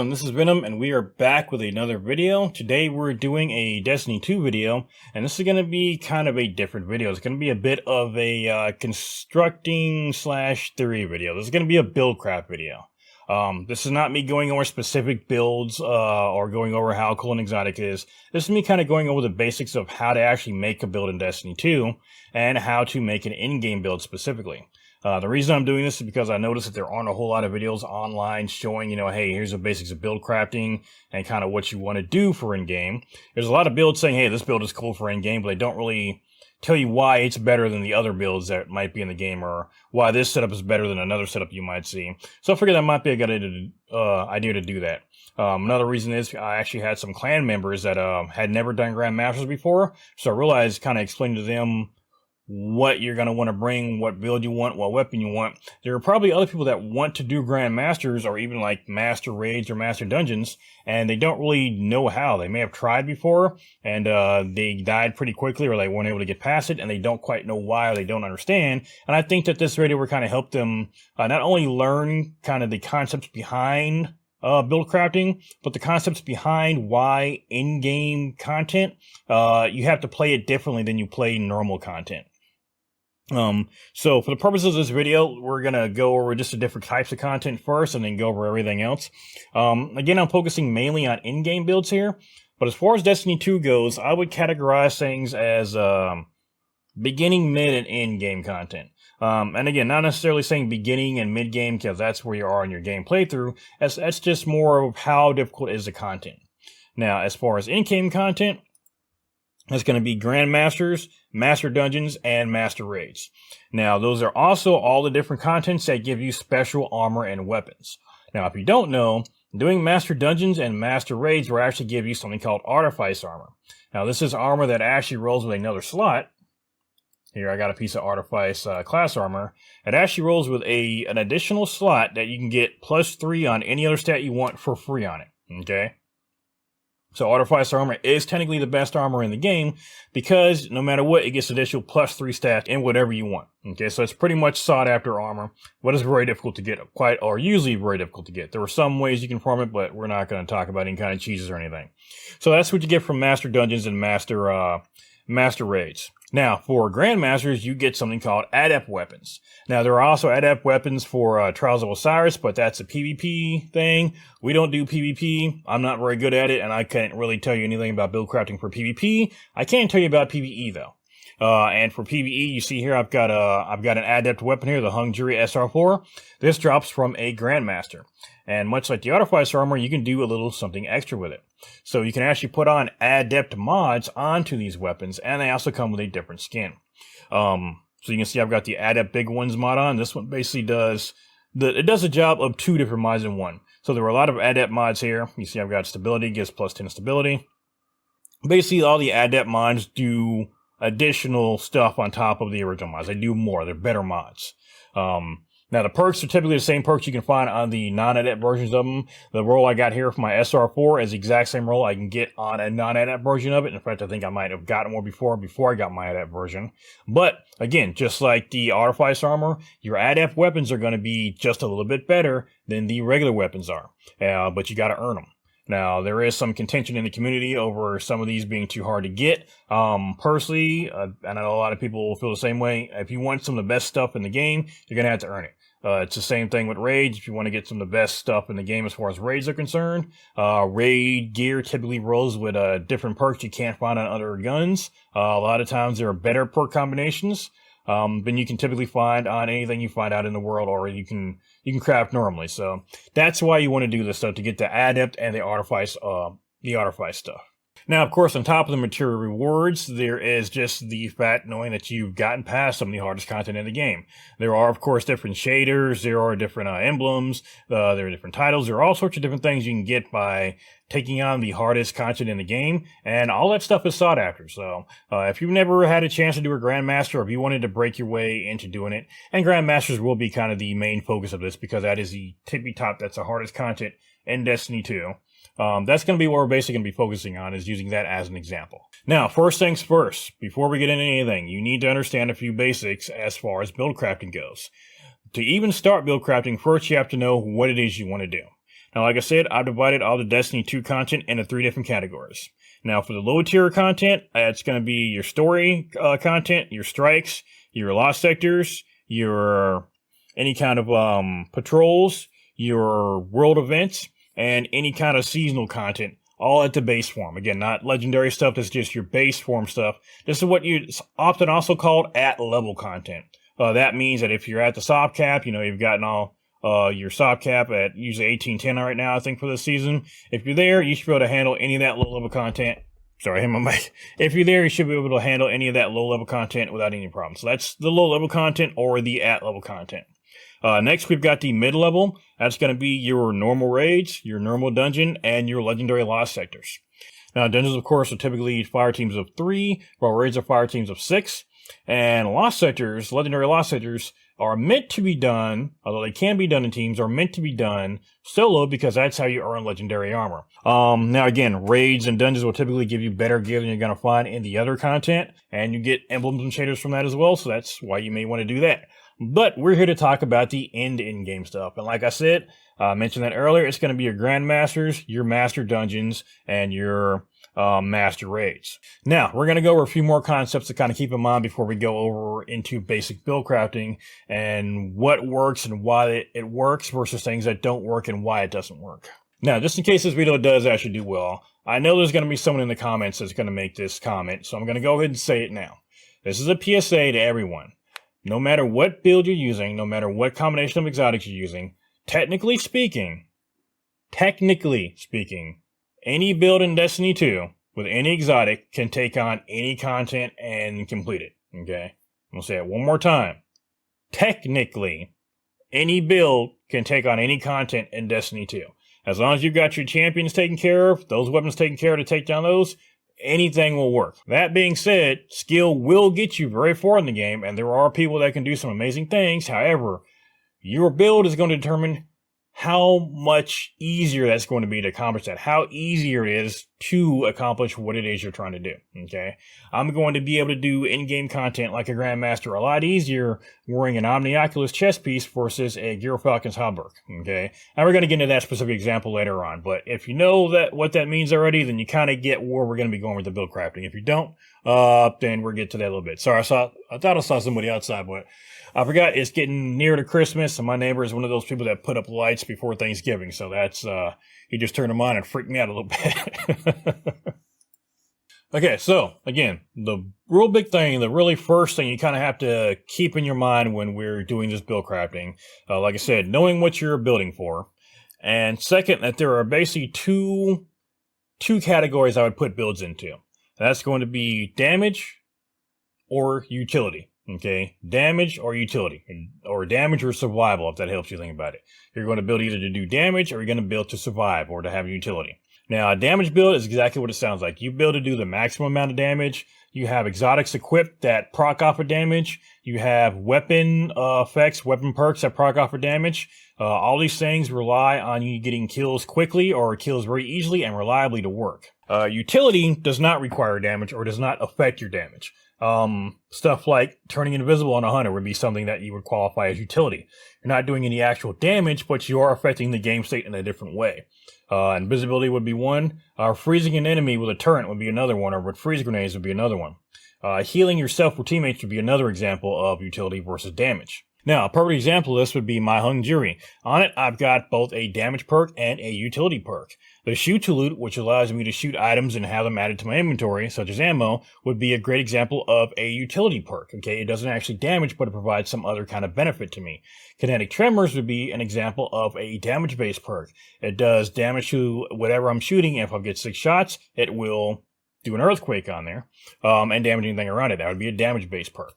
everyone, this is Venom, and we are back with another video. Today we're doing a Destiny 2 video, and this is going to be kind of a different video. It's going to be a bit of a constructing / theory video. This is going to be a build craft video. This is not me going over specific builds or going over how cool and exotic it is. This is me kind of going over the basics of how to actually make a build in Destiny 2 and how to make an in-game build specifically. The reason I'm doing this is because I noticed that there aren't a whole lot of videos online showing, hey, here's the basics of build crafting and kind of what you want to do for in-game. There's a lot of builds saying, hey, this build is cool for in-game, but they don't really tell you why it's better than the other builds that might be in the game or why this setup is better than another setup you might see. So I figured that might be a good idea to do that. Another reason is I actually had some clan members that had never done Grandmasters before, so I realized kind of explaining to them what you're going to want to bring, what build you want, what weapon you want. There are probably other people that want to do Grandmasters or even like Master Raids or Master Dungeons, and they don't really know how. They may have tried before, and they died pretty quickly, or they weren't able to get past it, and they don't quite know why, or they don't understand. And I think that this video will kind of help them not only learn kind of the concepts behind build crafting, but the concepts behind why in-game content, you have to play it differently than you play normal content. So for the purposes of this video, we're going to go over just the different types of content first and then go over everything else. Again, I'm focusing mainly on in-game builds here, but as far as Destiny 2 goes, I would categorize things as, beginning, mid, and end-game content. And again, not necessarily saying beginning and mid-game because that's where you are in your game playthrough. That's just more of how difficult is the content. Now, as far as in-game content, it's going to be Grandmasters, Master Dungeons, and Master Raids. Now, those are also all the different contents that give you special armor and weapons. Now, if you don't know, doing Master Dungeons and Master Raids will actually give you something called Artifice Armor. Now, this is armor that actually rolls with another slot. Here, I got a piece of Artifice class armor. It actually rolls with an additional slot that you can get +3 on any other stat you want for free on it. Okay? So Artifice Armor is technically the best armor in the game because no matter what, it gets additional +3 stats in whatever you want. Okay, so it's pretty much sought after armor, but it's very difficult to get, usually very difficult to get. There are some ways you can farm it, but we're not going to talk about any kind of cheeses or anything. So that's what you get from Master Dungeons and Master Raids. Now, for Grandmasters, you get something called Adept Weapons. Now, there are also Adept Weapons for Trials of Osiris, but that's a PvP thing. We don't do PvP. I'm not very good at it, and I can't really tell you anything about build crafting for PvP. I can tell you about PvE, though. And for PvE, you see here, I've got an Adept weapon here, the Hung Jury SR4. This drops from a Grandmaster. And much like the Artifice Armor, you can do a little something extra with it. So you can actually put on Adept mods onto these weapons, and they also come with a different skin. So you can see I've got the Adept Big Ones mod on. This one basically does the job of 2 different mods in one. So there are a lot of Adept mods here. You see I've got stability, gives +10 stability. Basically, all the Adept mods do additional stuff on top of the original mods. They do more. They're better mods. Now, the perks are typically the same perks you can find on the non-adept versions of them. The roll I got here for my SR4 is the exact same roll I can get on a non-adept version of it. In fact, I think I might have gotten more before I got my adept version. But, again, just like the Artifice Armor, your adept weapons are going to be just a little bit better than the regular weapons are. But you got to earn them. Now, there is some contention in the community over some of these being too hard to get. Personally, I know a lot of people will feel the same way. If you want some of the best stuff in the game, you're going to have to earn it. It's the same thing with raids. If you want to get some of the best stuff in the game as far as raids are concerned, raid gear typically rolls with different perks you can't find on other guns. A lot of times there are better perk combinations than you can typically find on anything you find out in the world, or you can craft normally. So that's why you want to do this stuff, to get the Adept and the Artifice stuff. Now, of course, on top of the material rewards, there is just the fact knowing that you've gotten past some of the hardest content in the game. There are, of course, different shaders, there are different emblems, there are different titles, there are all sorts of different things you can get by taking on the hardest content in the game, and all that stuff is sought after. So, if you've never had a chance to do a Grandmaster, or if you wanted to break your way into doing it, and Grandmasters will be kind of the main focus of this, because that is the tippy top, that's the hardest content in Destiny 2. That's going to be what we're basically going to be focusing on, is using that as an example. Now, first things first, before we get into anything, you need to understand a few basics as far as build crafting goes. To even start build crafting, first you have to know what it is you want to do. Now, like I said, I've divided all the Destiny 2 content into 3 different categories. Now, for the low tier content, it's going to be your story content, your strikes, your lost sectors, your any kind of patrols, your world events, and any kind of seasonal content, all at the base form. Again, not legendary stuff, that's just your base form stuff. This is what you often also called at level content. That means that if you're at the SOP cap, you've gotten all your SOP cap at usually 1810 right now, I think, for this season. If you're there, you should be able to handle any of that low level content. Sorry, I hit my mic. If you're there, you should be able to handle any of that low level content without any problems. So that's the low level content or the at level content. Next, we've got the mid-level. That's going to be your normal raids, your normal dungeon, and your legendary lost sectors. Now, dungeons, of course, are typically fire teams of 3, while raids are fire teams of 6. And lost sectors, legendary lost sectors, are meant to be done, although they can be done in teams, are meant to be done solo because that's how you earn legendary armor. Now, again, raids and dungeons will typically give you better gear than you're going to find in the other content, and you get emblems and shaders from that as well, so that's why you may want to do that. But we're here to talk about the end-game stuff. And like I said, I mentioned that earlier, it's going to be your Grandmasters, your Master Dungeons, and your Master Raids. Now, we're going to go over a few more concepts to kind of keep in mind before we go over into basic build crafting and what works and why it works versus things that don't work and why it doesn't work. Now, just in case this video does actually do well, I know there's going to be someone in the comments that's going to make this comment, so I'm going to go ahead and say it now. This is a PSA to everyone. No matter what build you're using, no matter what combination of exotics you're using, technically speaking, any build in Destiny 2 with any exotic can take on any content and complete it, okay? I'm going to say it one more time. Technically, any build can take on any content in Destiny 2. As long as you've got your champions taken care of, those weapons taken care of to take down those, anything will work. That being said, skill will get you very far in the game, and there are people that can do some amazing things. However, your build is going to determine how much easier that's going to be to accomplish that, how easier it is to accomplish what it is you're trying to do, okay? I'm going to be able to do in-game content like a Grandmaster a lot easier wearing an Omnioculus chest piece versus a Gyrfalcon's Hauberk, okay? And we're going to get into that specific example later on, but if you know what that means already, then you kind of get where we're going to be going with the build crafting. If you don't, then we'll get to that a little bit. Sorry, I thought I saw somebody outside, but I forgot it's getting near to Christmas, and my neighbor is one of those people that put up lights before Thanksgiving, so that's, he just turned them on and freaked me out a little bit. Okay, so, again, the real big thing, the really first thing you kind of have to keep in your mind when we're doing this build crafting, like I said, knowing what you're building for, and second, that there are basically two categories I would put builds into. That's going to be damage or utility. Okay, damage or utility, or damage or survival, if that helps you think about it. You're going to build either to do damage, or you're going to build to survive, or to have utility. Now, a damage build is exactly what it sounds like. You build to do the maximum amount of damage. You have exotics equipped that proc off of damage. You have weapon effects, weapon perks that proc off of damage. All these things rely on you getting kills quickly or kills very easily and reliably to work. Utility does not require damage or does not affect your damage. Stuff like turning invisible on a hunter would be something that you would qualify as utility. You're not doing any actual damage, but you are affecting the game state in a different way. Invisibility would be one. Freezing an enemy with a turret would be another one, or with freeze grenades would be another one. Healing yourself or teammates would be another example of utility versus damage. Now, a perfect example of this would be my Hung Jury. On it, I've got both a damage perk and a utility perk. The shoot to loot, which allows me to shoot items and have them added to my inventory, such as ammo, would be a great example of a utility perk. Okay, it doesn't actually damage, but it provides some other kind of benefit to me. Kinetic Tremors would be an example of a damage-based perk. It does damage to whatever I'm shooting. If I get 6 shots, it will do an earthquake on there, and damage anything around it. That would be a damage-based perk.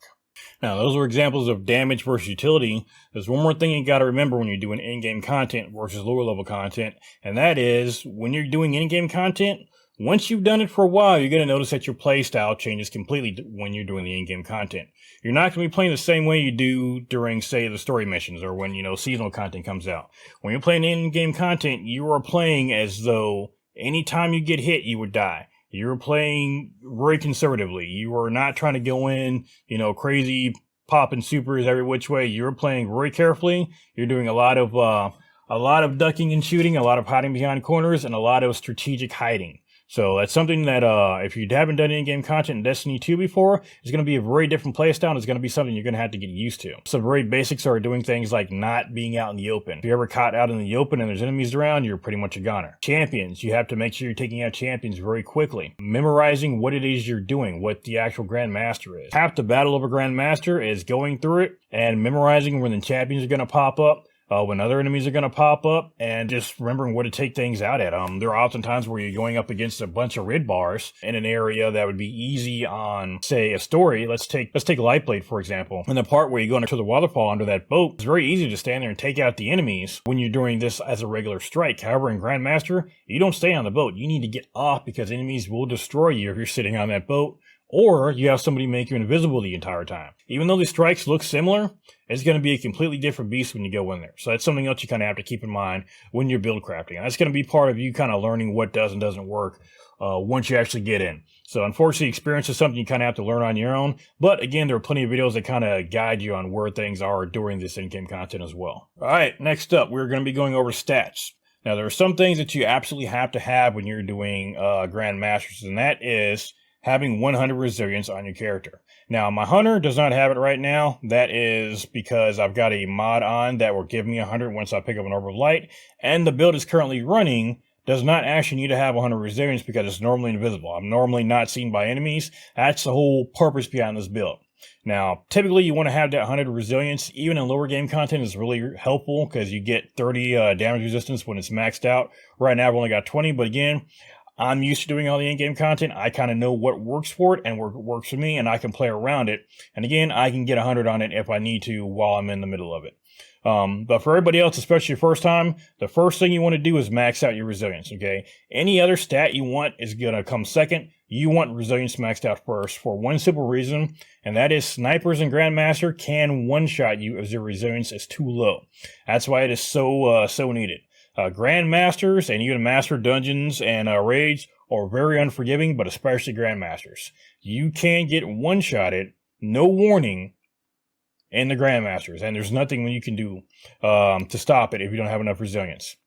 Now, those were examples of damage versus utility. There's one more thing you got to remember when you're doing in-game content versus lower-level content, and that is when you're doing in-game content, once you've done it for a while, you're going to notice that your playstyle changes completely when you're doing the in-game content. You're not going to be playing the same way you do during, say, the story missions or when, seasonal content comes out. When you're playing in-game content, you are playing as though anytime you get hit, you would die. You're playing very conservatively. You are not trying to go in, crazy popping supers every which way. You're playing very carefully. You're doing a lot of a lot of ducking and shooting, a lot of hiding behind corners, and a lot of strategic hiding. So that's something that if you haven't done in-game content in Destiny 2 before, it's going to be a very different playstyle. It's going to be something you're going to have to get used to. Some very basics are doing things like not being out in the open. If you're ever caught out in the open and there's enemies around, you're pretty much a goner. Champions, you have to make sure you're taking out champions very quickly. Memorizing what it is you're doing, what the actual Grand Master is. Half the battle of a Grand Master is going through it and memorizing when the champions are going to pop up. When other enemies are going to pop up, and just remembering what to take things out at. There are often times where you're going up against a bunch of red bars in an area that would be easy on, say, a story. Let's take Lightblade, for example. In the part where you go into the waterfall under that boat, it's very easy to stand there and take out the enemies when you're doing this as a regular strike. However, in Grandmaster, you don't stay on the boat. You need to get off because enemies will destroy you if you're sitting on that boat. Or you have somebody make you invisible the entire time. Even though the strikes look similar, it's going to be a completely different beast when you go in there. So that's something else you kind of have to keep in mind when you're build crafting. And that's going to be part of you kind of learning what does and doesn't work once you actually get in. So unfortunately, experience is something you kind of have to learn on your own. But again, there are plenty of videos that kind of guide you on where things are during this in-game content as well. All right, next up, we're going to be going over stats. Now, there are some things that you absolutely have to have when you're doing Grand Masters, and that is having 100 resilience on your character. Now, my hunter does not have it right now. That is because I've got a mod on that will give me 100 once I pick up an orb of light, and the build is currently running does not actually need to have 100 resilience because it's normally invisible. I'm normally not seen by enemies. That's the whole purpose behind this build. Now, typically you want to have that 100 resilience. Even in lower game content is really helpful because you get 30 damage resistance when it's maxed out. Right now I've only got 20, but again, I'm used to doing all the in-game content. I kind of know what works for it and what works for me, and I can play around it. And again, I can get 100 on it if I need to while I'm in the middle of it. But for everybody else, especially your first time, the first thing you want to do is max out your resilience, okay? Any other stat you want is going to come second. You want resilience maxed out first for one simple reason, and that is snipers and Grandmaster can one-shot you if your resilience is too low. That's why it is so needed. Grandmasters and even Master Dungeons and raids are very unforgiving, but especially Grandmasters. You can get one-shotted, no warning, in the Grandmasters, and there's nothing you can do to stop it if you don't have enough resilience.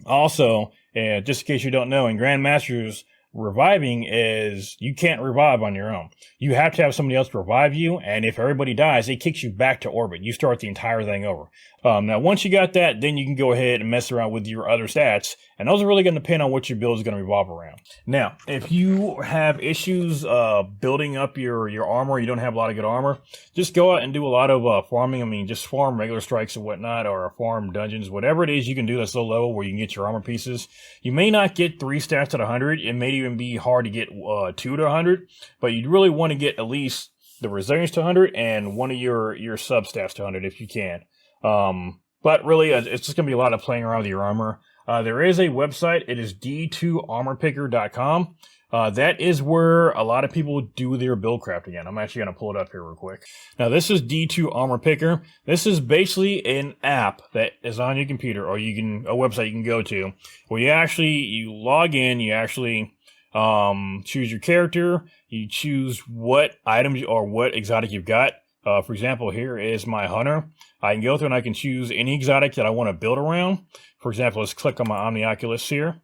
Also, just in case you don't know, in Grandmasters, reviving is you can't revive on your own. You have to have somebody else revive you, and if everybody dies, it kicks you back to orbit. You start the entire thing over. Now, once you got that, then you can go ahead and mess around with your other stats, and those are really going to depend on what your build is going to revolve around. Now, if you have issues building up your armor, you don't have a lot of good armor, just go out and do a lot of farming. I mean, just farm regular strikes and whatnot, or farm dungeons, whatever it is you can do that's low level where you can get your armor pieces. You may not get 3 stats at 100. It may even be hard to get 2 to 100, but you really want to get at least the resilience to 100 and one of your sub stats to 100 if you can. But really, it's just going to be a lot of playing around with your armor. There is a website. It is d2armorpicker.com. That is where a lot of people do their build crafting in. I'm actually going to pull it up here real quick. Now, this is D2 Armor Picker. This is basically an app that is on your computer, or a website you can go to, where you log in, you actually choose your character, you choose what items or what exotic you've got. For example, here is my hunter. I can go through and I can choose any exotic that I want to build around. For example, let's click on my Omnioculus here.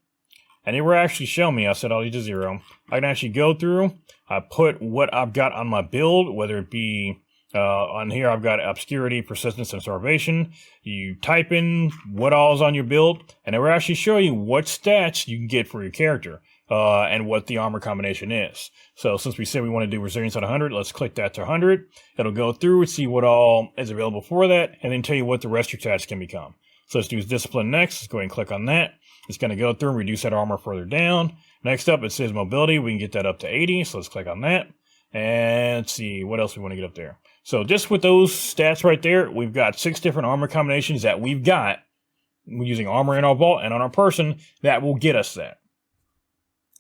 And it will actually show me, I set all these to 0. I can actually go through, I put what I've got on my build, whether it be on here I've got Obscurity, Persistence, and Starvation. You type in what all is on your build, and it will actually show you what stats you can get for your character. And what the armor combination is. So since we said we want to do resilience at 100, let's click that to 100. It'll go through and see what all is available for that, and then tell you what the rest of your stats can become. So let's do discipline next. Let's go ahead and click on that. It's going to go through and reduce that armor further down. Next up, it says mobility. We can get that up to 80, so let's click on that. And let's see what else we want to get up there. So just with those stats right there, we've got 6 different armor combinations that we've got using armor in our vault and on our person that will get us that.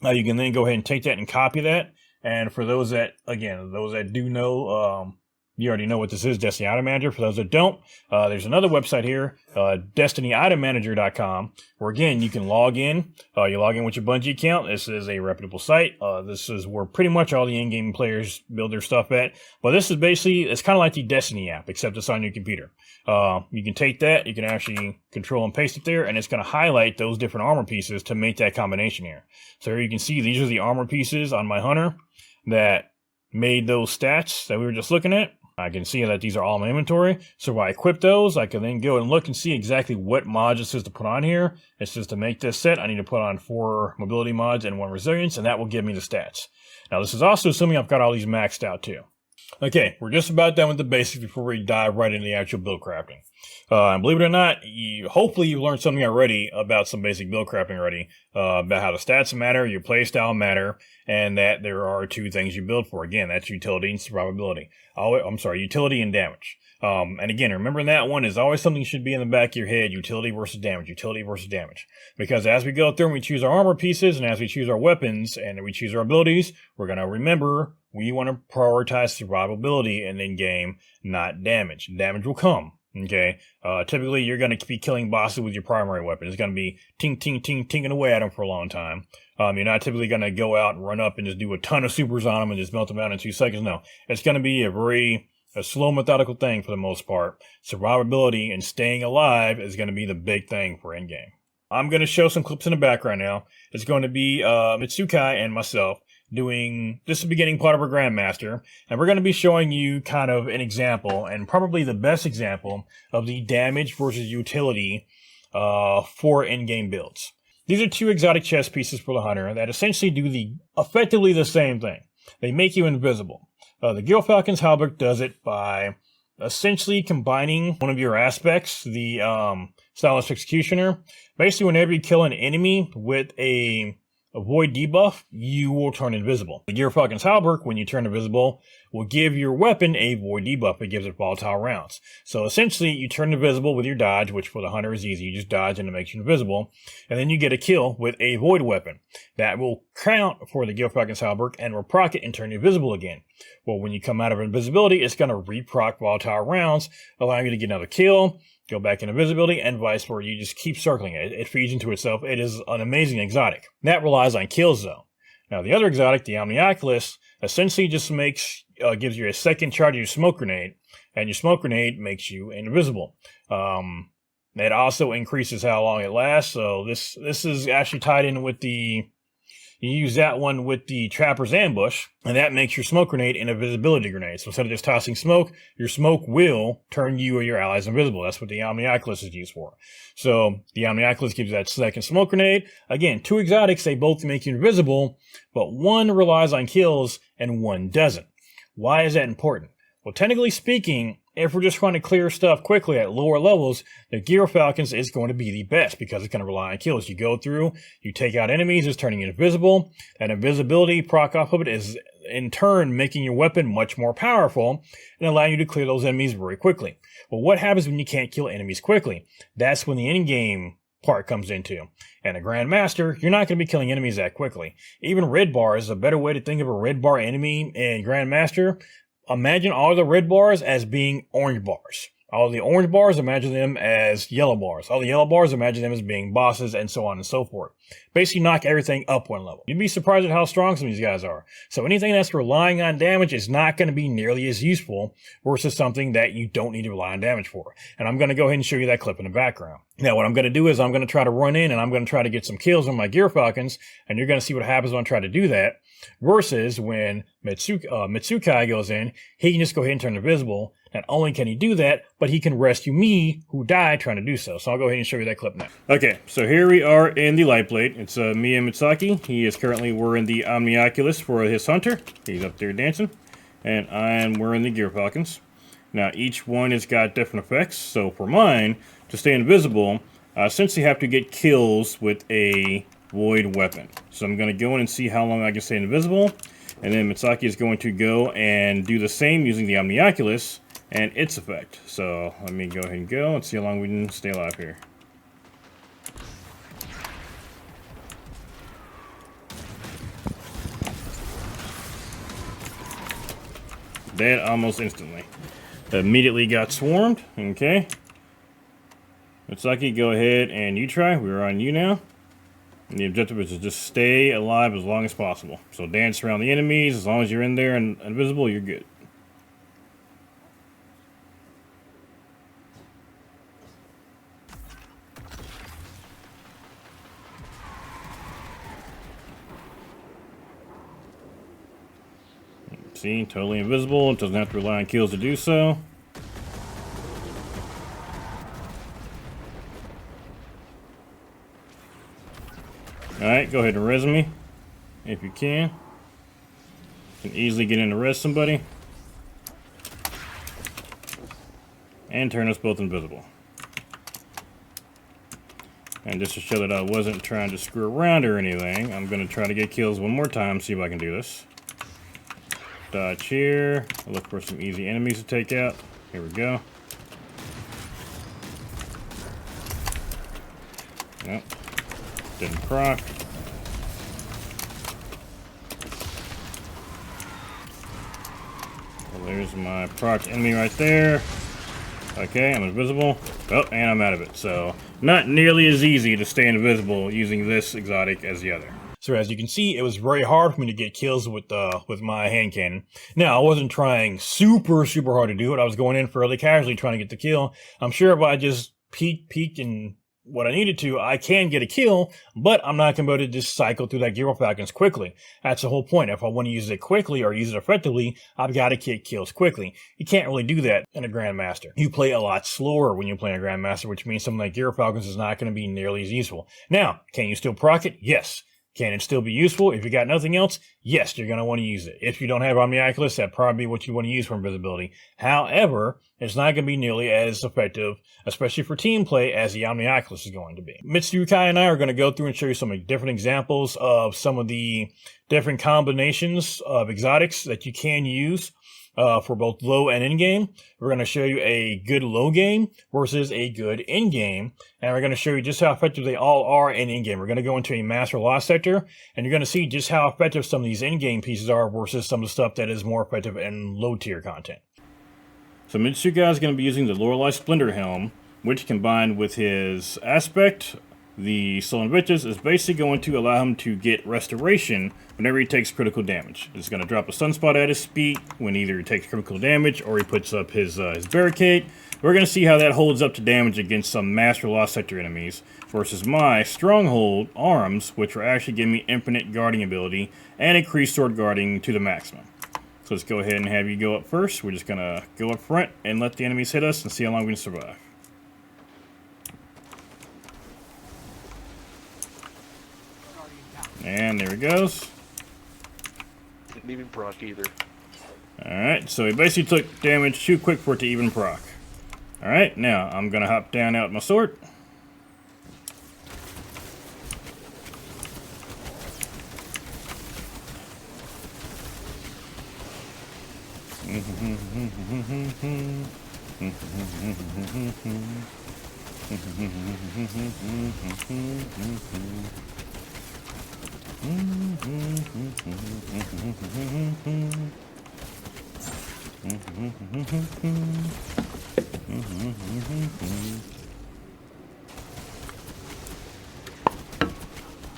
You can then go ahead and take that and copy that. And for those that do know You already know what this is, Destiny Item Manager. For those that don't, there's another website here, DestinyItemManager.com, where again, you can log in. You log in with your Bungie account. This is a reputable site. This is where pretty much all the in-game players build their stuff at. But this is basically, it's kind of like the Destiny app, except it's on your computer. You can take that, you can actually control and paste it there, and it's going to highlight those different armor pieces to make that combination here. So here you can see these are the armor pieces on my hunter that made those stats that we were just looking at. I can see that these are all in my inventory. So when I equip those, I can then go and look and see exactly what mods it says to put on here. It says to make this set, I need to put on 4 mobility mods and 1 resilience, and that will give me the stats. Now this is also assuming I've got all these maxed out too. Okay, we're just about done with the basics before we dive right into the actual build crafting. And believe it or not, hopefully you learned something already about some basic build crafting already, about how the stats matter, your playstyle matter, and that there are 2 things you build for. Again, that's utility and survivability. Utility and damage. And again, remembering that one is always something should be in the back of your head, utility versus damage, utility versus damage. Because as we go through and we choose our armor pieces, and as we choose our weapons, and we choose our abilities, we're going to remember we want to prioritize survivability in in-game, not damage. Damage will come. Okay, typically you're going to be killing bosses with your primary weapon. It's going to be ting away at them for a long time. You're not typically going to go out and run up and just do a ton of supers on them and just melt them down in 2 seconds. No, it's going to be a slow, methodical thing for the most part. Survivability and staying alive is going to be the big thing for endgame. I'm going to show some clips in the background now. It's going to be Mitsukai and myself doing this is the beginning part of our Grandmaster, and we're going to be showing you kind of an example, and probably the best example, of the damage versus utility for in-game builds. These are 2 exotic chest pieces for the hunter that essentially do effectively the same thing. They make you invisible. The Gilfalcon's Halberd does it by essentially combining one of your aspects, the Stylist Executioner. Basically, whenever you kill an enemy with a void debuff, you will turn invisible. The Gilfalcon's Halberd, when you turn invisible, will give your weapon a void debuff. It gives it volatile rounds. So essentially, you turn invisible with your dodge, which for the hunter is easy. You just dodge and it makes you invisible. And then you get a kill with a void weapon. That will count for the Gilfalcon's Halberd and will proc it and turn you invisible again. Well, when you come out of invisibility, it's going to reproc volatile rounds, allowing you to get another kill, go back into invisibility, and vice versa. You just keep circling it. It feeds into itself. It is an amazing exotic. That relies on kills, though. Now, the other exotic, the Omnioculus, essentially just gives you a second charge of your smoke grenade, and your smoke grenade makes you invisible. It also increases how long it lasts, so this is actually tied in with you use that one with the Trapper's Ambush, and that makes your smoke grenade an invisibility grenade. So instead of just tossing smoke, your smoke will turn you or your allies invisible. That's what the Omnioculus is used for. So the Omnioculus gives you that second smoke grenade. Again, 2 exotics, they both make you invisible, but one relies on kills and one doesn't. Why is that important? Well, technically speaking, if we're just trying to clear stuff quickly at lower levels, the Gilfalcon's is going to be the best because it's going to rely on kills. You go through, you take out enemies, it's turning you invisible. That invisibility proc off of it is in turn making your weapon much more powerful and allowing you to clear those enemies very quickly. Well, what happens when you can't kill enemies quickly? That's when the in-game part comes into. And a Grandmaster, you're not going to be killing enemies that quickly. Even red bars, a better way to think of a red bar enemy in Grandmaster, imagine all the red bars as being orange bars. All the orange bars, imagine them as yellow bars. All the yellow bars, imagine them as being bosses, and so on and so forth. Basically knock everything up one level. You'd be surprised at how strong some of these guys are. So anything that's relying on damage is not going to be nearly as useful versus something that you don't need to rely on damage for. And I'm going to go ahead and show you that clip in the background. Now, what I'm going to do is I'm going to try to run in and I'm going to try to get some kills on my Gilfalcon's, and you're going to see what happens when I try to do that. Versus when Mitsukai goes in, he can just go ahead and turn invisible. Not only can he do that, but he can rescue me, who died trying to do so. So I'll go ahead and show you that clip now. Okay, so here we are in the light plate. It's me and Mitsaki. He is currently wearing the Omnioculus for his hunter. He's up there dancing. And I'm wearing the Gilfalcon's. Now, each one has got different effects. So for mine, to stay invisible, I essentially have to get kills with a void weapon. So I'm going to go in and see how long I can stay invisible. And then Mitsaki is going to go and do the same using the Omnioculus and its effect. So let me go ahead and go and see how long we can stay alive here. Dead almost instantly. Immediately got swarmed. Okay. Looks like you go ahead and you try. We're on you now. And the objective is to just stay alive as long as possible. So dance around the enemies. As long as you're in there and invisible, you're good. See, totally invisible. It doesn't have to rely on kills to do so. Alright, go ahead and res me, if you can. You can easily get in to res somebody. And turn us both invisible. And just to show that I wasn't trying to screw around or anything, I'm going to try to get kills one more time, see if I can do this. Dodge here. I'll look for some easy enemies to take out. Here we go. Nope. Didn't proc. Well, there's my proc enemy right there. Okay, I'm invisible. Oh, and I'm out of it. So, not nearly as easy to stay invisible using this exotic as the other. So as you can see, it was very hard for me to get kills with my hand cannon. Now, I wasn't trying super hard to do it. I was going in fairly casually trying to get the kill. I'm sure if I just peeked and what I needed to, I can get a kill, but I'm not going to be able to just cycle through that Gear Falcons quickly. That's the whole point. If I want to use it quickly or use it effectively, I've got to get kills quickly. You can't really do that in a Grandmaster. You play a lot slower when you're playing a Grandmaster, which means something like Gear Falcons is not going to be nearly as useful. Now, can you still proc it? Yes. Can it still be useful? If you got nothing else, yes, you're going to want to use it. If you don't have Omnioculus, that'd probably be what you want to use for invisibility. However, it's not going to be nearly as effective, especially for team play, as the Omnioculus is going to be. Mitsukai and I are going to go through and show you some different examples of some of the different combinations of exotics that you can use for both low and in game. We're going to show you a good low game versus a good in game, and we're going to show you just how effective they all are in game. We're going to go into a master loss sector, and you're going to see just how effective some of these in game pieces are versus some of the stuff that is more effective in low tier content. So Mitsukai is going to be using the Lorelei Splendor Helm, which combined with his aspect, the Soul Invictus, is basically going to allow him to get restoration whenever he takes critical damage. It's going to drop a sunspot at his feet when either he takes critical damage or he puts up his barricade. We're going to see how that holds up to damage against some Master Lost Sector enemies versus my Stronghold arms, which will actually give me infinite guarding ability and increased sword guarding to the maximum. So let's go ahead and have you go up first. We're just going to go up front and let the enemies hit us and see how long we can survive. And there he goes. Didn't even proc either. Alright, so he basically took damage too quick for it to even proc. Alright, now I'm going to hop down out my sword.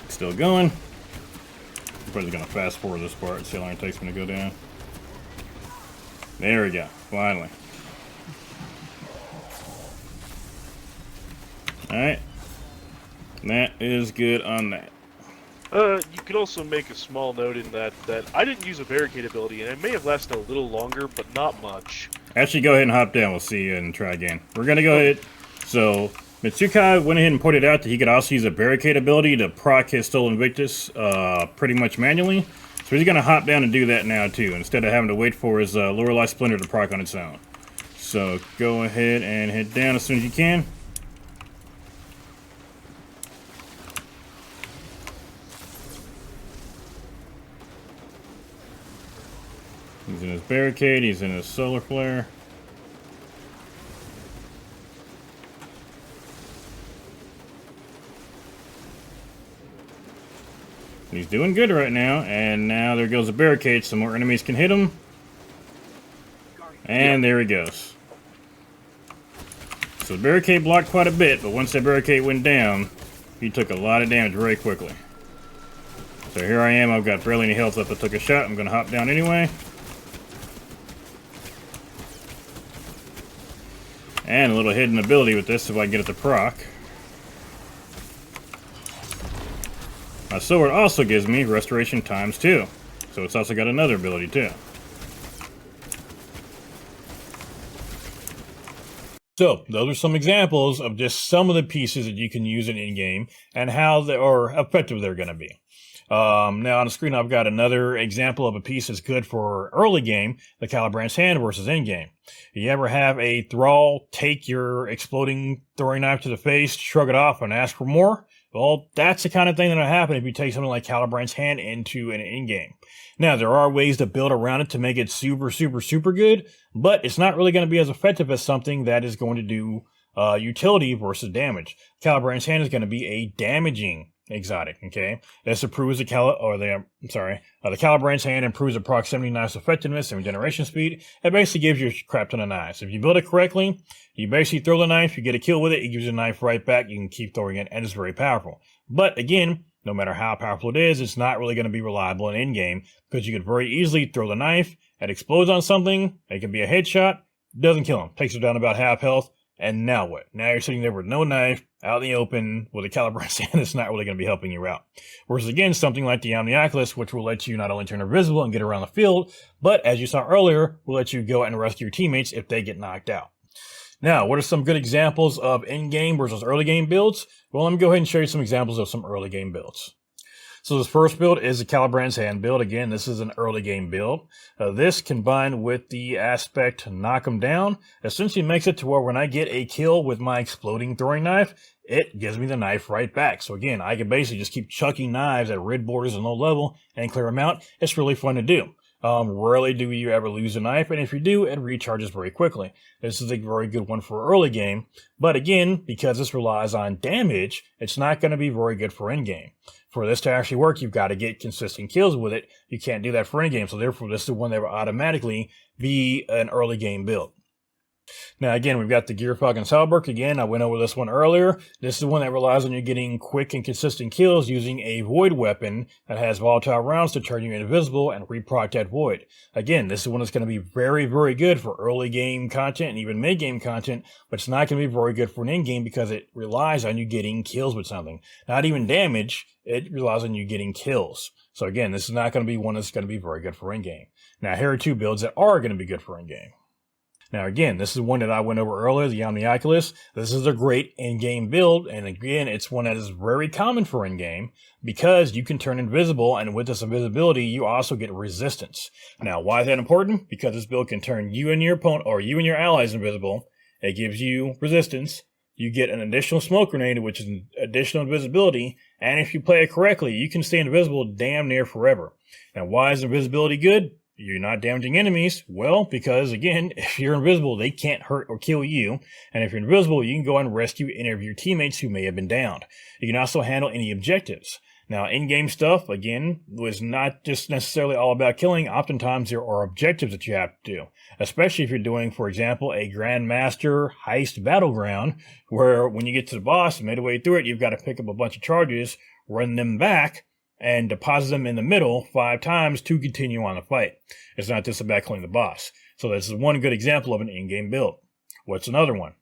Still going. I'm probably gonna fast forward this part and see how long it takes me to go down. There we go, finally. Alright. That is good on that. You could also make a small note in that I didn't use a barricade ability, and it may have lasted a little longer, but not much. Actually, go ahead and hop down. We'll see you and try again. We're gonna go ahead. So, Mitsukai went ahead and pointed out that he could also use a barricade ability to proc his Stolen Invictus pretty much manually. So he's gonna hop down and do that now too, instead of having to wait for his Lorelei Splendor to proc on its own. So go ahead and head down as soon as you can. He's in his barricade, he's in his solar flare. He's doing good right now, and now there goes a barricade so more enemies can hit him. And there he goes. So the barricade blocked quite a bit, but once that barricade went down, he took a lot of damage very quickly. So here I am, I've got barely any health left. I took a shot, I'm going to hop down anyway. And a little hidden ability with this if I can get it to proc. My sword also gives me restoration ×2. So it's also got another ability too. So those are some examples of just some of the pieces that you can use in game and how they are effective they're going to be. Now on the screen I've got another example of a piece that's good for early game, the Calibrant's Hand versus in-game. You ever have a thrall take your exploding throwing knife to the face, shrug it off, and ask for more? Well, that's the kind of thing that'll happen if you take something like Calibrant's Hand into an in-game. Now, there are ways to build around it to make it super, super, super good, but it's not really going to be as effective as something that is going to do utility versus damage. Calibrant's Hand is going to be a damaging exotic, okay? This improves the Calibrant's Hand improves the proximity knife's effectiveness and regeneration speed. It basically gives you a crap ton of knives. If you build it correctly, you basically throw the knife, you get a kill with it, it gives you the knife right back, you can keep throwing it, and it's very powerful. But again, no matter how powerful it is, it's not really going to be reliable in in-game, because you could very easily throw the knife, it explodes on something, it can be a headshot, doesn't kill him, takes him down about half health, and now what? Now you're sitting there with no knife, out in the open, with a Calibrant's Hand that's not really going to be helping you out. Whereas again, something like the Omniaculus, which will let you not only turn invisible and get around the field, but as you saw earlier, will let you go out and rescue your teammates if they get knocked out. Now, what are some good examples of in-game versus early game builds? Well, let me go ahead and show you some examples of some early game builds. So this first build is the Calibrant's Hand build. Again, this is an early game build. This combined with the aspect knock 'em down essentially makes it to where when I get a kill with my exploding throwing knife, it gives me the knife right back. So again, I can basically just keep chucking knives at red borders and low level and clear them out. It's really fun to do. Rarely do you ever lose a knife, and if you do, it recharges very quickly. This is a very good one for early game, but again, because this relies on damage, it's not going to be very good for in-game. For this to actually work, you've got to get consistent kills with it. You can't do that for in-game, so therefore this is the one that will automatically be an early game build. Now again, we've got the Gearfog Salberg. Again, I went over this one earlier. This is the one that relies on you getting quick and consistent kills using a void weapon that has volatile rounds to turn you invisible and reproc that void. Again, this is one that's going to be very, very good for early game content and even mid game content, but it's not going to be very good for an in-game because it relies on you getting kills with something. Not even damage, it relies on you getting kills. So again, this is not going to be one that's going to be very good for in-game. Now here are two builds that are going to be good for in-game. Now again, this is one that I went over earlier, the Omniaculus. This is a great in-game build, and again, it's one that is very common for in-game because you can turn invisible, and with this invisibility, you also get resistance. Now, why is that important? Because this build can turn you and your opponent, or you and your allies invisible. It gives you resistance. You get an additional smoke grenade, which is an additional invisibility, and if you play it correctly, you can stay invisible damn near forever. Now, why is invisibility good? You're not damaging enemies. Well, because again, if you're invisible, they can't hurt or kill you. And if you're invisible, you can go and rescue any of your teammates who may have been downed. You can also handle any objectives. Now, in-game stuff, again, was not just necessarily all about killing. Oftentimes, there are objectives that you have to do, especially if you're doing, for example, a Grandmaster heist battleground, where when you get to the boss and midway through it, you've got to pick up a bunch of charges, run them back, and deposit them in the middle 5 times to continue on the fight. It's not just about killing the boss. So this is one good example of an in-game build. What's another one?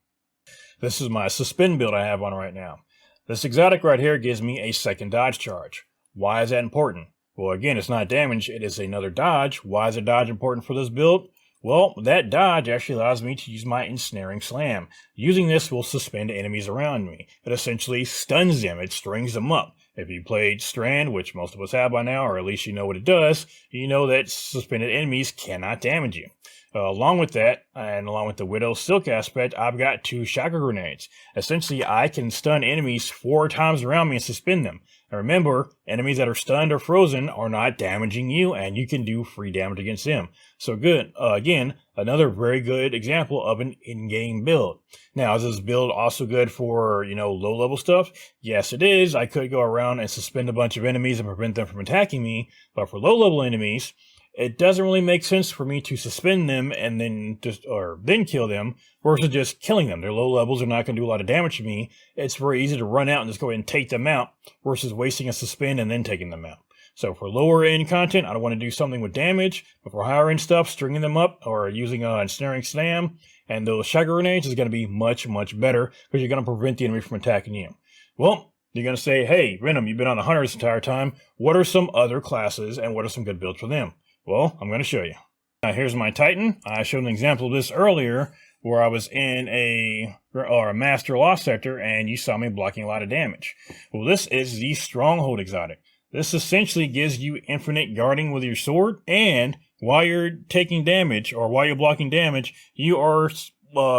This is my suspend build I have on right now. This exotic right here gives me a second dodge charge. Why is that important? Well, again, it's not damage, it is another dodge. Why is a dodge important for this build? Well, that dodge actually allows me to use my ensnaring slam. Using this will suspend enemies around me. It essentially stuns them, it strings them up. If you played Strand, which most of us have by now, or at least you know what it does, you know that suspended enemies cannot damage you. Along with that, and along with the Widow Silk aspect, I've got 2 chakra grenades. Essentially, I can stun enemies 4 times around me and suspend them. And remember, enemies that are stunned or frozen are not damaging you, and you can do free damage against them. So good. Again, another very good example of an in-game build. Now, is this build also good for, low-level stuff? Yes, it is. I could go around and suspend a bunch of enemies and prevent them from attacking me, but for low-level enemies, it doesn't really make sense for me to suspend them and then then kill them versus just killing them. They're low levels, they're not going to do a lot of damage to me. It's very easy to run out and just go ahead and take them out versus wasting a suspend and then taking them out. So for lower end content, I don't want to do something with damage, but for higher end stuff, stringing them up or using ensnaring slam and those shotgun grenades is going to be much, much better because you're going to prevent the enemy from attacking you. Well, you're going to say, hey, Venom, you've been on the hunter this entire time. What are some other classes and what are some good builds for them? Well, I'm going to show you. Now, here's my Titan. I showed an example of this earlier where I was in a master lost sector and you saw me blocking a lot of damage. Well, this is the Stronghold exotic. This essentially gives you infinite guarding with your sword, and while you're taking damage or while you're blocking damage, you are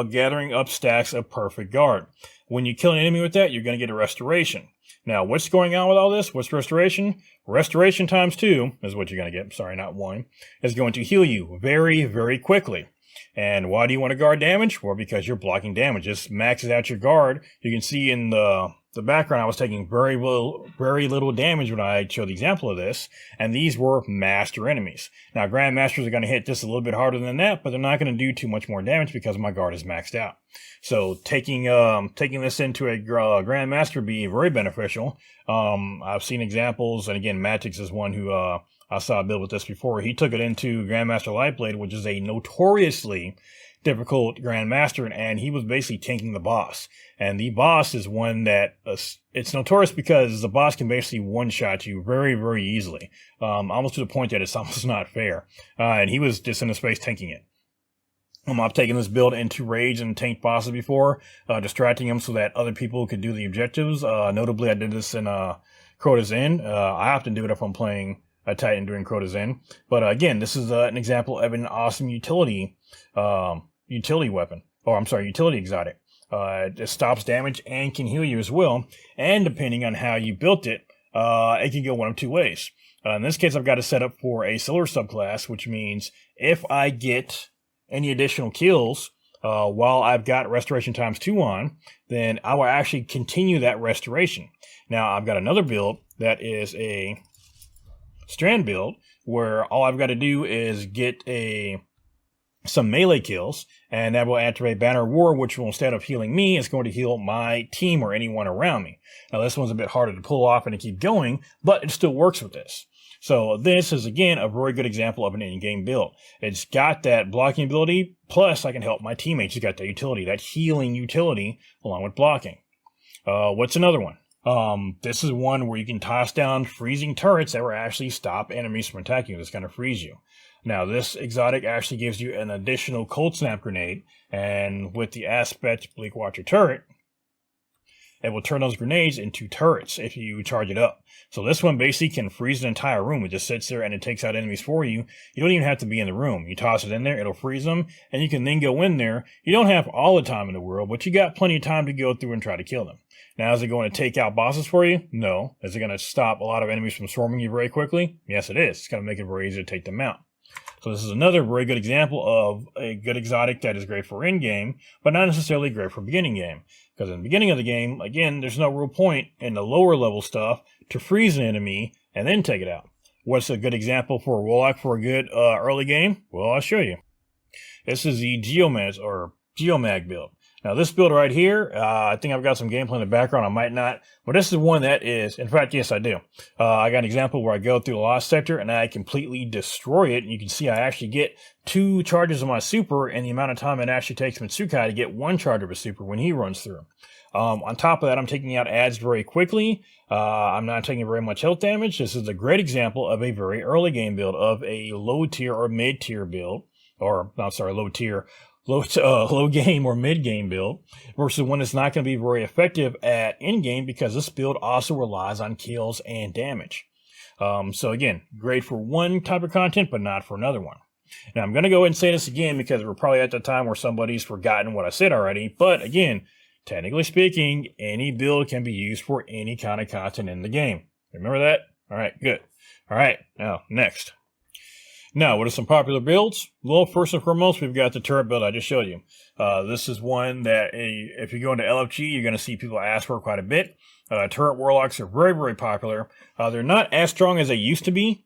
gathering up stacks of perfect guard. When you kill an enemy with that, you're going to get a restoration. Now, what's going on with all this? What's restoration? Restoration times 2 is what you're going to get. Sorry, not 1. Is going to heal you very, very quickly. And why do you want to guard damage? Well, because you're blocking damage. This maxes out your guard. You can see in the background, I was taking very little damage when I showed the example of this, and these were master enemies. Now, grandmasters are going to hit this a little bit harder than that, but they're not going to do too much more damage because my guard is maxed out. So taking this into a grandmaster would be very beneficial. I've seen examples, and again, Matix is one who I saw a build with this before. He took it into Grandmaster Lightblade, which is a notoriously difficult Grandmaster, and he was basically tanking the boss. And the boss is one that it's notorious because the boss can basically one-shot you very, very easily, almost to the point that it's almost not fair. And he was just in the space tanking it. I've taken this build into rage and tanked bosses before, distracting them so that other people could do the objectives. Notably, I did this in Crota's End. I often do it if I'm playing a Titan during Crota's End. But again, this is an example of an awesome utility weapon. Or I'm sorry, utility exotic. It stops damage and can heal you as well. And depending on how you built it, it can go one of two ways. In this case, I've got it set up for a solar subclass, which means if I get any additional kills while I've got restoration times 2 on, then I will actually continue that restoration. Now, I've got another build that is a strand build where all I've got to do is get some melee kills, and that will activate Banner of War, which will, instead of healing me, it's going to heal my team or anyone around me. Now, this one's a bit harder to pull off and to keep going, but it still works with this. So this is, again, a very good example of an in-game build. It's got that blocking ability, plus I can help my teammates. It's got that utility, that healing utility, along with blocking. What's another one? This is one where you can toss down freezing turrets that will actually stop enemies from attacking you. It's going to freeze you. Now, this exotic actually gives you an additional cold snap grenade, and with the aspect Bleak Watcher turret, it will turn those grenades into turrets if you charge it up. So this one basically can freeze an entire room. It just sits there and it takes out enemies for you. You don't even have to be in the room. You toss it in there, it'll freeze them, and you can then go in there. You don't have all the time in the world, but you got plenty of time to go through and try to kill them. Now, is it going to take out bosses for you? No. Is it going to stop a lot of enemies from swarming you very quickly? Yes, it is. It's going to make it very easy to take them out. So this is another very good example of a good exotic that is great for in-game, but not necessarily great for beginning game. Because in the beginning of the game, again, there's no real point in the lower level stuff to freeze an enemy and then take it out. What's a good example for a Warlock for a good early game? Well, I'll show you. This is the Geomag build. Now, this build right here, I think I've got some gameplay in the background. I might not. But this is one that is, in fact, yes, I do. I got an example where I go through the Lost Sector and I completely destroy it. And you can see I actually get 2 charges of my super and the amount of time it actually takes Mitsukai to get 1 charge of a super when he runs through. On top of that, I'm taking out ads very quickly. I'm not taking very much health damage. This is a great example of a very early game build of a low tier or mid tier build. Or, I'm sorry, low tier. Low game or mid game build versus one that's not going to be very effective at in game because this build also relies on kills and damage. So again, great for one type of content, but not for another one. Now I'm going to go ahead and say this again because we're probably at the time where somebody's forgotten what I said already. But again, technically speaking, any build can be used for any kind of content in the game. Remember that? All right, good. All right, now next. Now, what are some popular builds? Well, first and foremost, we've got the turret build I just showed you. This is one that if you go into LFG, you're going to see people ask for quite a bit. Turret Warlocks are very, very popular. They're not as strong as they used to be,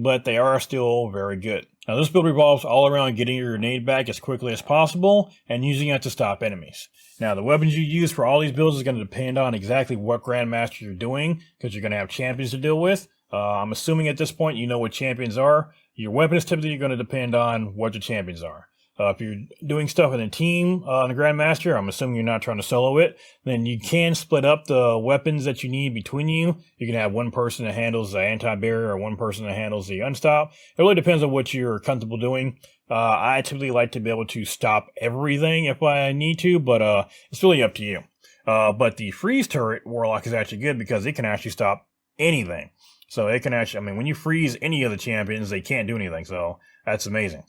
but they are still very good. Now, this build revolves all around getting your grenade back as quickly as possible and using it to stop enemies. Now, the weapons you use for all these builds is going to depend on exactly what Grandmaster you're doing, because you're going to have champions to deal with. I'm assuming at this point you know what champions are. Your weapon is typically going to depend on what your champions are. If you're doing stuff in a team on the Grandmaster, I'm assuming you're not trying to solo it, then you can split up the weapons that you need between you. You can have one person that handles the anti-barrier or one person that handles the unstop. It really depends on what you're comfortable doing. I typically like to be able to stop everything if I need to, but it's really up to you. But the freeze turret Warlock is actually good because it can actually stop anything. So it can actually, I mean, when you freeze any of the champions, they can't do anything. So that's amazing.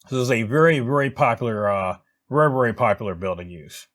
This is a very, very popular build to use.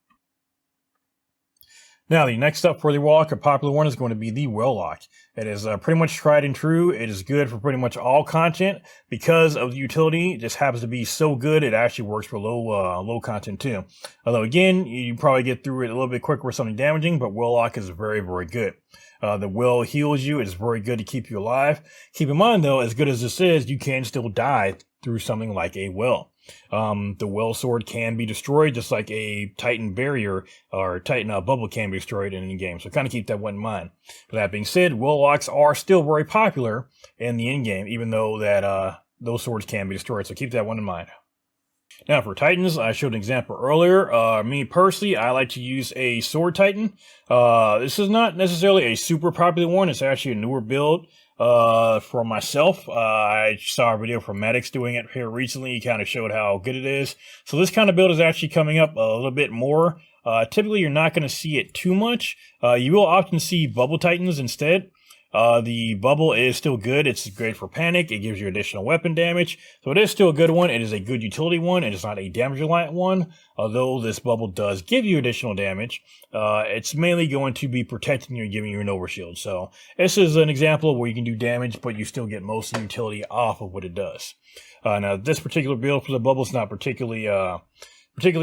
Now, the next up for the Warlock, a popular one, is going to be the Warlock. It is pretty much tried and true. It is good for pretty much all content because of the utility. It just happens to be so good, it actually works for low content too. Although, again, you probably get through it a little bit quicker with something damaging, but Warlock is very, very good. The will heals you. It is very good to keep you alive. Keep in mind, though, as good as this is, you can still die through something like a will. The will sword can be destroyed, just like a Titan barrier or Titan bubble can be destroyed in any game. So kind of keep that one in mind. With that being said, Warlocks are still very popular in the end game, even though that those swords can be destroyed. So keep that one in mind. Now for Titans, I showed an example earlier. Me personally, I like to use a Sword Titan. This is not necessarily a super popular one. It's actually a newer build for myself. I saw a video from Maddox doing it here recently. He kind of showed how good it is. So this kind of build is actually coming up a little bit more. Typically, you're not going to see it too much. You will often see Bubble Titans instead. The bubble is still good. It's great for panic. It gives you additional weapon damage. So it is still a good one. It is a good utility one. It is not a damage reliant one. Although this bubble does give you additional damage, it's mainly going to be protecting you and giving you an overshield. So this is an example of where you can do damage, but you still get most of the utility off of what it does. Now this particular build for the bubble is not particularly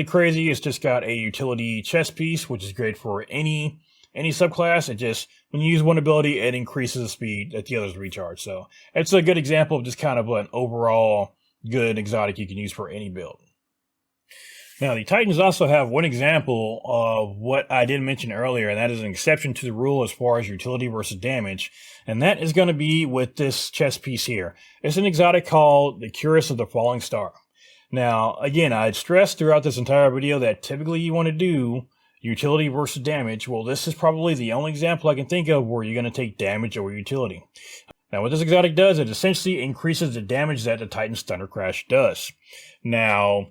crazy. It's just got a utility chest piece, which is great for any subclass. It just, when you use one ability, it increases the speed that the others recharge. So it's a good example of just kind of an overall good exotic you can use for any build. Now, the Titans also have one example of what I did mention earlier, and that is an exception to the rule as far as utility versus damage. And that is going to be with this chest piece here. It's an exotic called the Cuirass of the Falling Star. Now, again, I'd stressed throughout this entire video that typically you want to do utility versus damage. Well, this is probably the only example I can think of where you're going to take damage over utility. Now, what this exotic does, it essentially increases the damage that the Titan's Thunder Crash does. Now,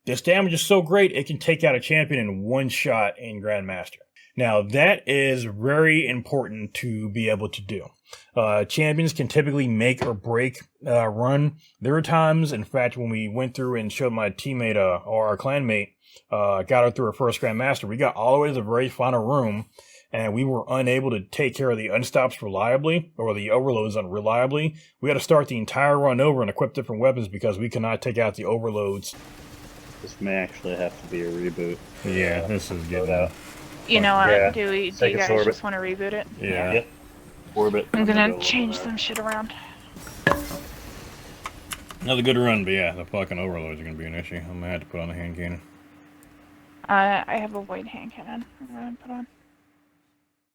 this damage is so great, it can take out a champion in one shot in Grandmaster. Now, that is very important to be able to do. Champions can typically make or break run. There are times, in fact, when we went through and showed my teammate or our clanmate, got her through her first Grandmaster, we got all the way to the very final room, and we were unable to take care of the unstops reliably, or the overloads unreliably. We had to start the entire run over and equip different weapons because we could not take out the overloads. This may actually have to be a reboot. Yeah, this is good out. You know what? Yeah. Do you Take guys orbit. just want to reboot it? Yeah. Yep. Orbit. I'm gonna change some shit around. Another good run, but yeah, the fucking overloads are going to be an issue. I'm going to have to put on the hand cannon. I have a white hand cannon I'm gonna put on.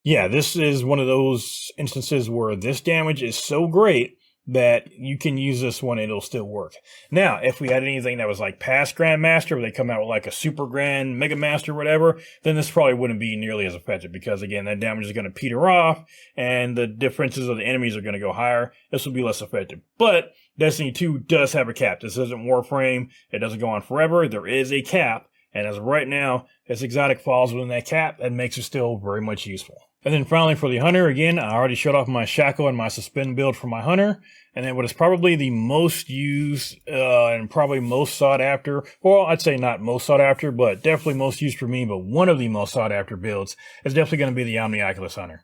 Yeah, this is one of those instances where this damage is so great that you can use this one and it'll still work. Now, if we had anything that was like past Grandmaster, where they come out with like a Super Grand, Mega Master, whatever, then this probably wouldn't be nearly as effective because, again, that damage is going to peter off and the differences of the enemies are going to go higher. This will be less effective. But Destiny 2 does have a cap. This isn't Warframe. It doesn't go on forever. There is a cap. And as of right now, this exotic falls within that cap. That makes it still very much useful. And then finally for the Hunter, again, I already showed off my Shackle and my Suspend build for my Hunter. And then what is probably the most used and probably most sought after, well, I'd say not most sought after, but definitely most used for me, but one of the most sought after builds is definitely going to be the Omnioculus Hunter.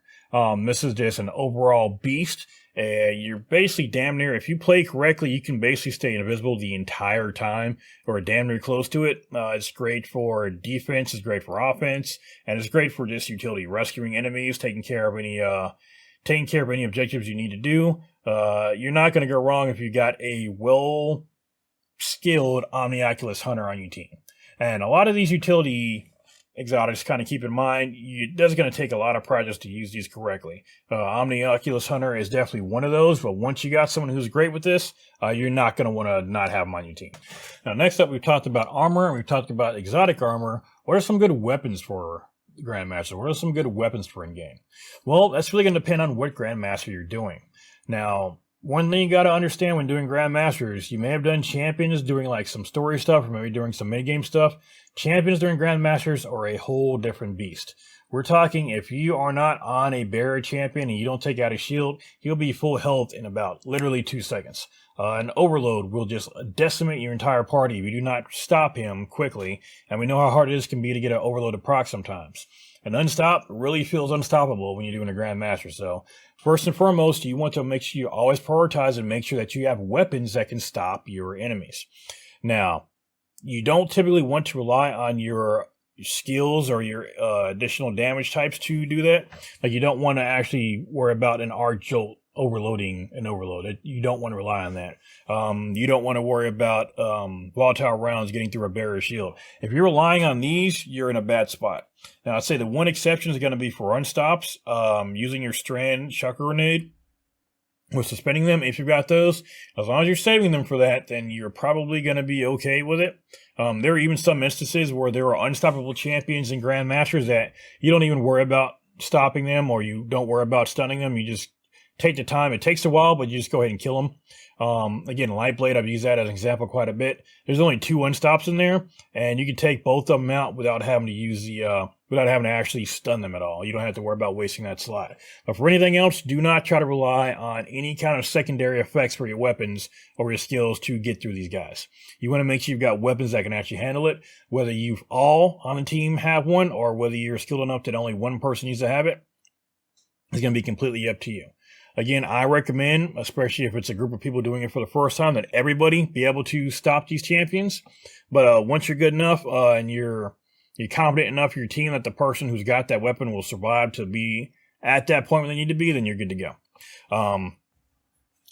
This is just an overall beast. You're basically damn near, if you play correctly, you can basically stay invisible the entire time, or damn near close to it. It's great for defense, it's great for offense, and it's great for just utility, rescuing enemies, taking care of any objectives you need to do. you're not going to go wrong if you got a well-skilled Omnioculus Hunter on your team. And a lot of these utility exotics, kind of keep in mind, that's going to take a lot of practice to use these correctly. Omnioculus Hunter is definitely one of those, but once you got someone who's great with this, you're not going to want to not have them on your team. Now, next up, we've talked about armor, and we've talked about exotic armor. What are some good weapons for Grandmaster? What are some good weapons for in-game? Well, that's really going to depend on what Grandmaster you're doing. Now, one thing you got to understand when doing Grandmasters, you may have done champions doing like some story stuff or maybe doing some mid-game stuff. Champions during Grandmasters are a whole different beast. We're talking if you are not on a barrier champion and you don't take out a shield, he'll be full health in about literally 2 seconds. An overload will just decimate your entire party if you do not stop him quickly, and we know how hard it can be to get an overload to proc sometimes. An unstop really feels unstoppable when you're doing a Grandmaster, so first and foremost, you want to make sure you always prioritize and make sure that you have weapons that can stop your enemies. Now, you don't typically want to rely on your skills or your additional damage types to do that. Like, you don't want to actually worry about an arc jolt overloading an overload. You don't want to rely on that. You don't want to worry about volatile rounds getting through a barrier shield. If you're relying on these, you're in a bad spot. Now, I'd say the one exception is going to be for unstops, using your strand chakra grenade with suspending them. If you've got those, as long as you're saving them for that, then you're probably going to be okay with it. There are even some instances where there are unstoppable champions and Grandmasters that you don't even worry about stopping them, or you don't worry about stunning them. You just take the time. It takes a while, but you just go ahead and kill them. Again, Lightblade, I've used that as an example quite a bit. There's only 2 unstops in there, and you can take both of them out without having to use without having to actually stun them at all. You don't have to worry about wasting that slot. But for anything else, do not try to rely on any kind of secondary effects for your weapons or your skills to get through these guys. You want to make sure you've got weapons that can actually handle it, whether you've all on a team have one or whether you're skilled enough that only one person needs to have it. It's going to be completely up to you. Again, I recommend, especially if it's a group of people doing it for the first time, that everybody be able to stop these champions. But once you're good enough and you're confident enough in your team that the person who's got that weapon will survive to be at that point where they need to be, then you're good to go.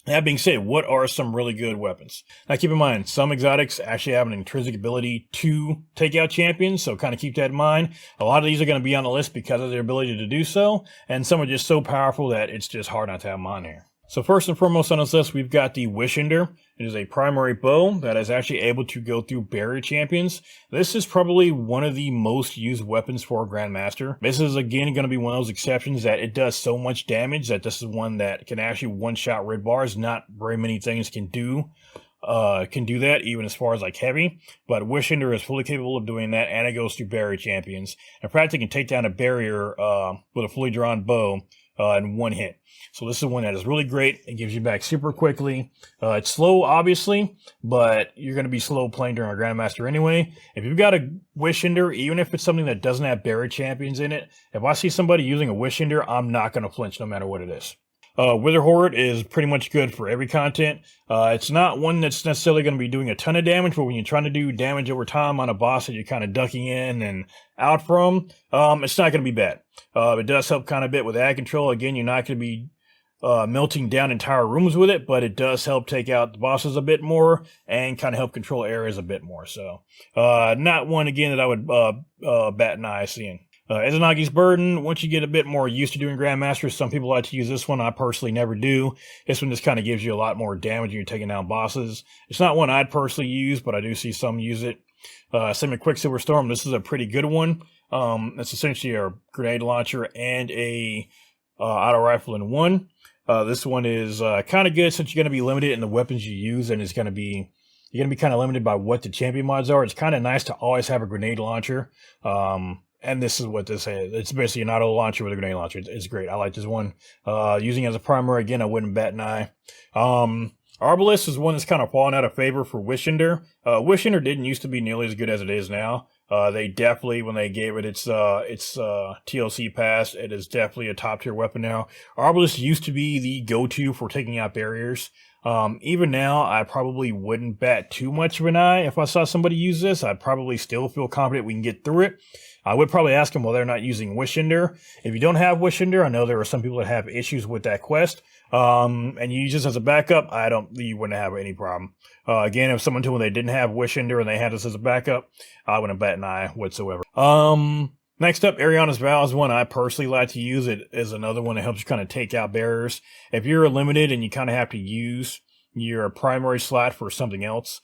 That being said, what are some really good weapons? Now, keep in mind, some exotics actually have an intrinsic ability to take out champions, so kind of keep that in mind. A lot of these are going to be on the list because of their ability to do so, and some are just so powerful that it's just hard not to have them on here. So first and foremost on this list, we've got the Wish Ender. It is a primary bow that is actually able to go through barrier champions. This is probably one of the most used weapons for a Grandmaster. This is, again, going to be one of those exceptions that it does so much damage that this is one that can actually one-shot red bars. Not very many things can do that, even as far as like heavy. But Wish Ender is fully capable of doing that, and it goes through barrier champions. In fact, it can take down a barrier with a fully drawn bow in one hit. So this is one that is really great. It gives you back super quickly. It's slow, obviously, but you're going to be slow playing during a Grandmaster anyway. If you've got a Wish Ender, even if it's something that doesn't have barrier champions in it, if I see somebody using a Wish Ender, I'm not going to flinch no matter what it is. Wither Horde is pretty much good for every content. It's not one that's necessarily going to be doing a ton of damage, but when you're trying to do damage over time on a boss that you're kind of ducking in and out from, it's not going to be bad. It does help kind of a bit with ad control. Again, you're not going to be melting down entire rooms with it, but it does help take out the bosses a bit more and kind of help control areas a bit more. So, not one, again, that I would bat an eye seeing. Izanagi's Burden, once you get a bit more used to doing Grandmasters, some people like to use this one. I personally never do. This one just kind of gives you a lot more damage when you're taking down bosses. It's not one I'd personally use, but I do see some use it. Same with Quicksilver Storm. This is a pretty good one. It's essentially a grenade launcher and a auto rifle in one. This one is kind of good since you're going to be limited in the weapons you use, and you're going to be kind of limited by what the champion mods are. It's kind of nice to always have a grenade launcher. And this is what this is. It's basically an auto launcher with a grenade launcher. It's great. I like this one. Using it as a primary, again, I wouldn't bat an eye. Arbalest is one that's kind of fallen out of favor for Wish Ender. Wish Ender didn't used to be nearly as good as it is now. They definitely, when they gave it its TLC pass, it is definitely a top tier weapon now. Arbalest used to be the go-to for taking out barriers. Even now, I probably wouldn't bat too much of an eye if I saw somebody use this. I'd probably still feel confident we can get through it. I would probably ask them why they're not using Wish Ender. If you don't have Wish Ender, I know there are some people that have issues with that quest. and you use this as a backup, you wouldn't have any problem. Again, if someone told me they didn't have Wish Ender and they had this as a backup, I wouldn't bat an eye whatsoever. Next up, Ariana's Vow is one I personally like to use. It is another one that helps you kind of take out barriers. If you're limited and you kind of have to use your primary slot for something else,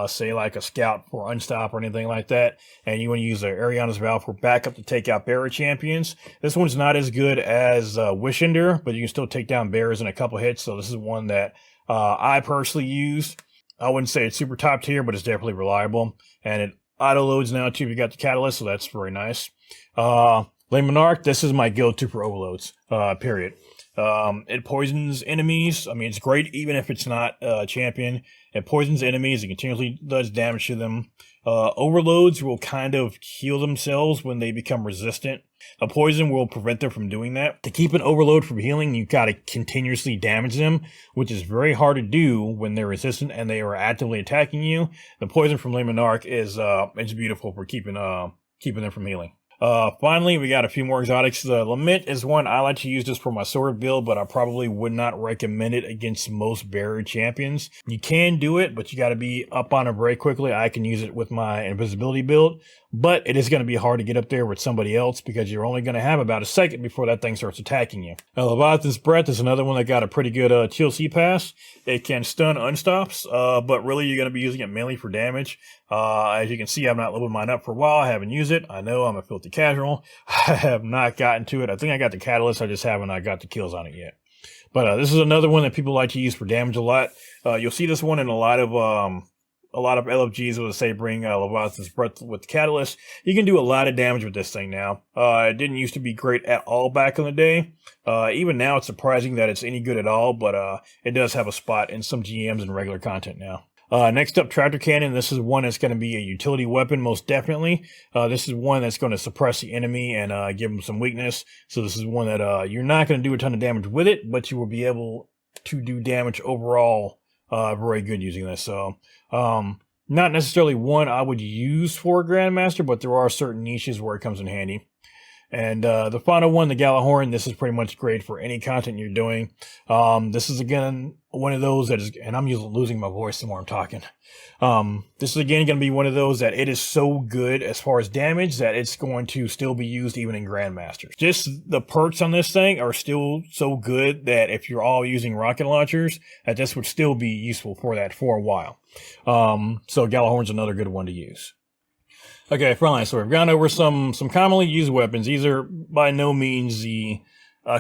say like a scout for unstop or anything like that, and you want to use Ariana's Vow for backup to take out barrier champions, this one's not as good as Wish Ender, but you can still take down barriers in a couple hits, so this is one that I personally use. I wouldn't say it's super top tier, but it's definitely reliable, and it auto loads now too if you got the catalyst, so that's very nice. Lane Monarch, this is my go-to for overloads, period. It poisons enemies. I mean, it's great even if it's not a champion. It poisons enemies. It continually does damage to them. Overloads will kind of heal themselves when they become resistant. A poison will prevent them from doing that. To keep an overload from healing, you've got to continuously damage them, which is very hard to do when they're resistant and they are actively attacking you. The poison from Lane Monarch is it's beautiful for keeping them from healing. Finally, we got a few more exotics. The Lament is one I like to use just for my sword build, but I probably would not recommend it against most barrier champions. You can do it, but you got to be up on it very quickly. I can use it with my invisibility build, but it is going to be hard to get up there with somebody else because you're only going to have about a second before that thing starts attacking you. Now, Leviathan's Breath is another one that got a pretty good TLC pass. It can stun unstops, but really you're going to be using it mainly for damage. As you can see, I've not leveled mine up for a while. I haven't used it. I know I'm a filthy casual. I have not gotten to it. I think I got the catalyst. I just haven't got the kills on it yet. But this is another one that people like to use for damage a lot. You'll see this one in a lot of LFGs will say bring Leviathan's Breath with the catalyst. You can do a lot of damage with this thing now. It didn't used to be great at all back in the day. Even now it's surprising that it's any good at all, but it does have a spot in some GMs and regular content now. Next up, Tractor Cannon. This is one that's going to be a utility weapon, most definitely. This is one that's going to suppress the enemy and give them some weakness. So this is one that you're not going to do a ton of damage with it, but you will be able to do damage overall very good using this. So not necessarily one I would use for a Grandmaster, but there are certain niches where it comes in handy. And the final one, the Galahorn, this is pretty much great for any content you're doing. This is, again, one of those that is, and I'm losing my voice the more I'm talking. This is, again, going to be one of those that it is so good as far as damage that it's going to still be used even in Grandmasters. Just the perks on this thing are still so good that if you're all using rocket launchers, that this would still be useful for that for a while. So Galahorn's another good one to use. Okay, frontline. So we've gone over some commonly used weapons. These are by no means the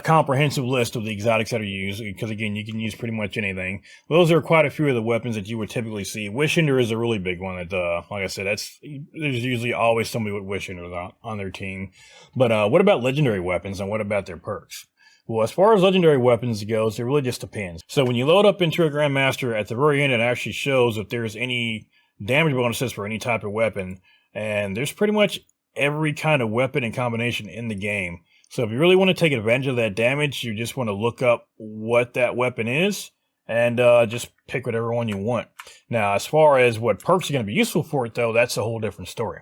comprehensive list of the exotics that are used, because again, you can use pretty much anything. Those are quite a few of the weapons that you would typically see. Wish Ender is a really big one that, like I said, there's usually always somebody with Wish Ender on their team. But what about legendary weapons and what about their perks? Well, as far as legendary weapons goes, it really just depends. So when you load up into a Grandmaster, at the very end, it actually shows if there's any damage bonuses for any type of weapon. And there's pretty much every kind of weapon and combination in the game. So if you really want to take advantage of that damage, you just want to look up what that weapon is and just pick whatever one you want. Now, as far as what perks are going to be useful for it, though, that's a whole different story.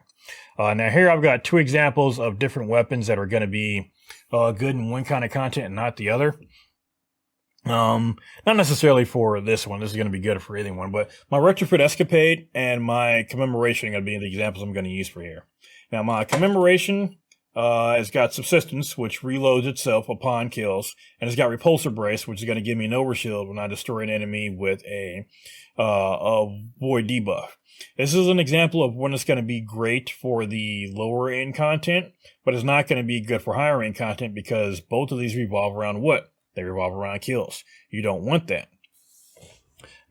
Now, here I've got two examples of different weapons that are going to be good in one kind of content and not the other. Not necessarily for this one. This is going to be good for anyone, but my Retrofit Escapade and my Commemoration are going to be the examples I'm going to use for here. Now, my Commemoration has got Subsistence, which reloads itself upon kills, and it's got Repulsor Brace, which is going to give me an overshield when I destroy an enemy with a Void debuff. This is an example of when it's going to be great for the lower end content, but it's not going to be good for higher end content because both of these revolve around what? They revolve around kills. You don't want that.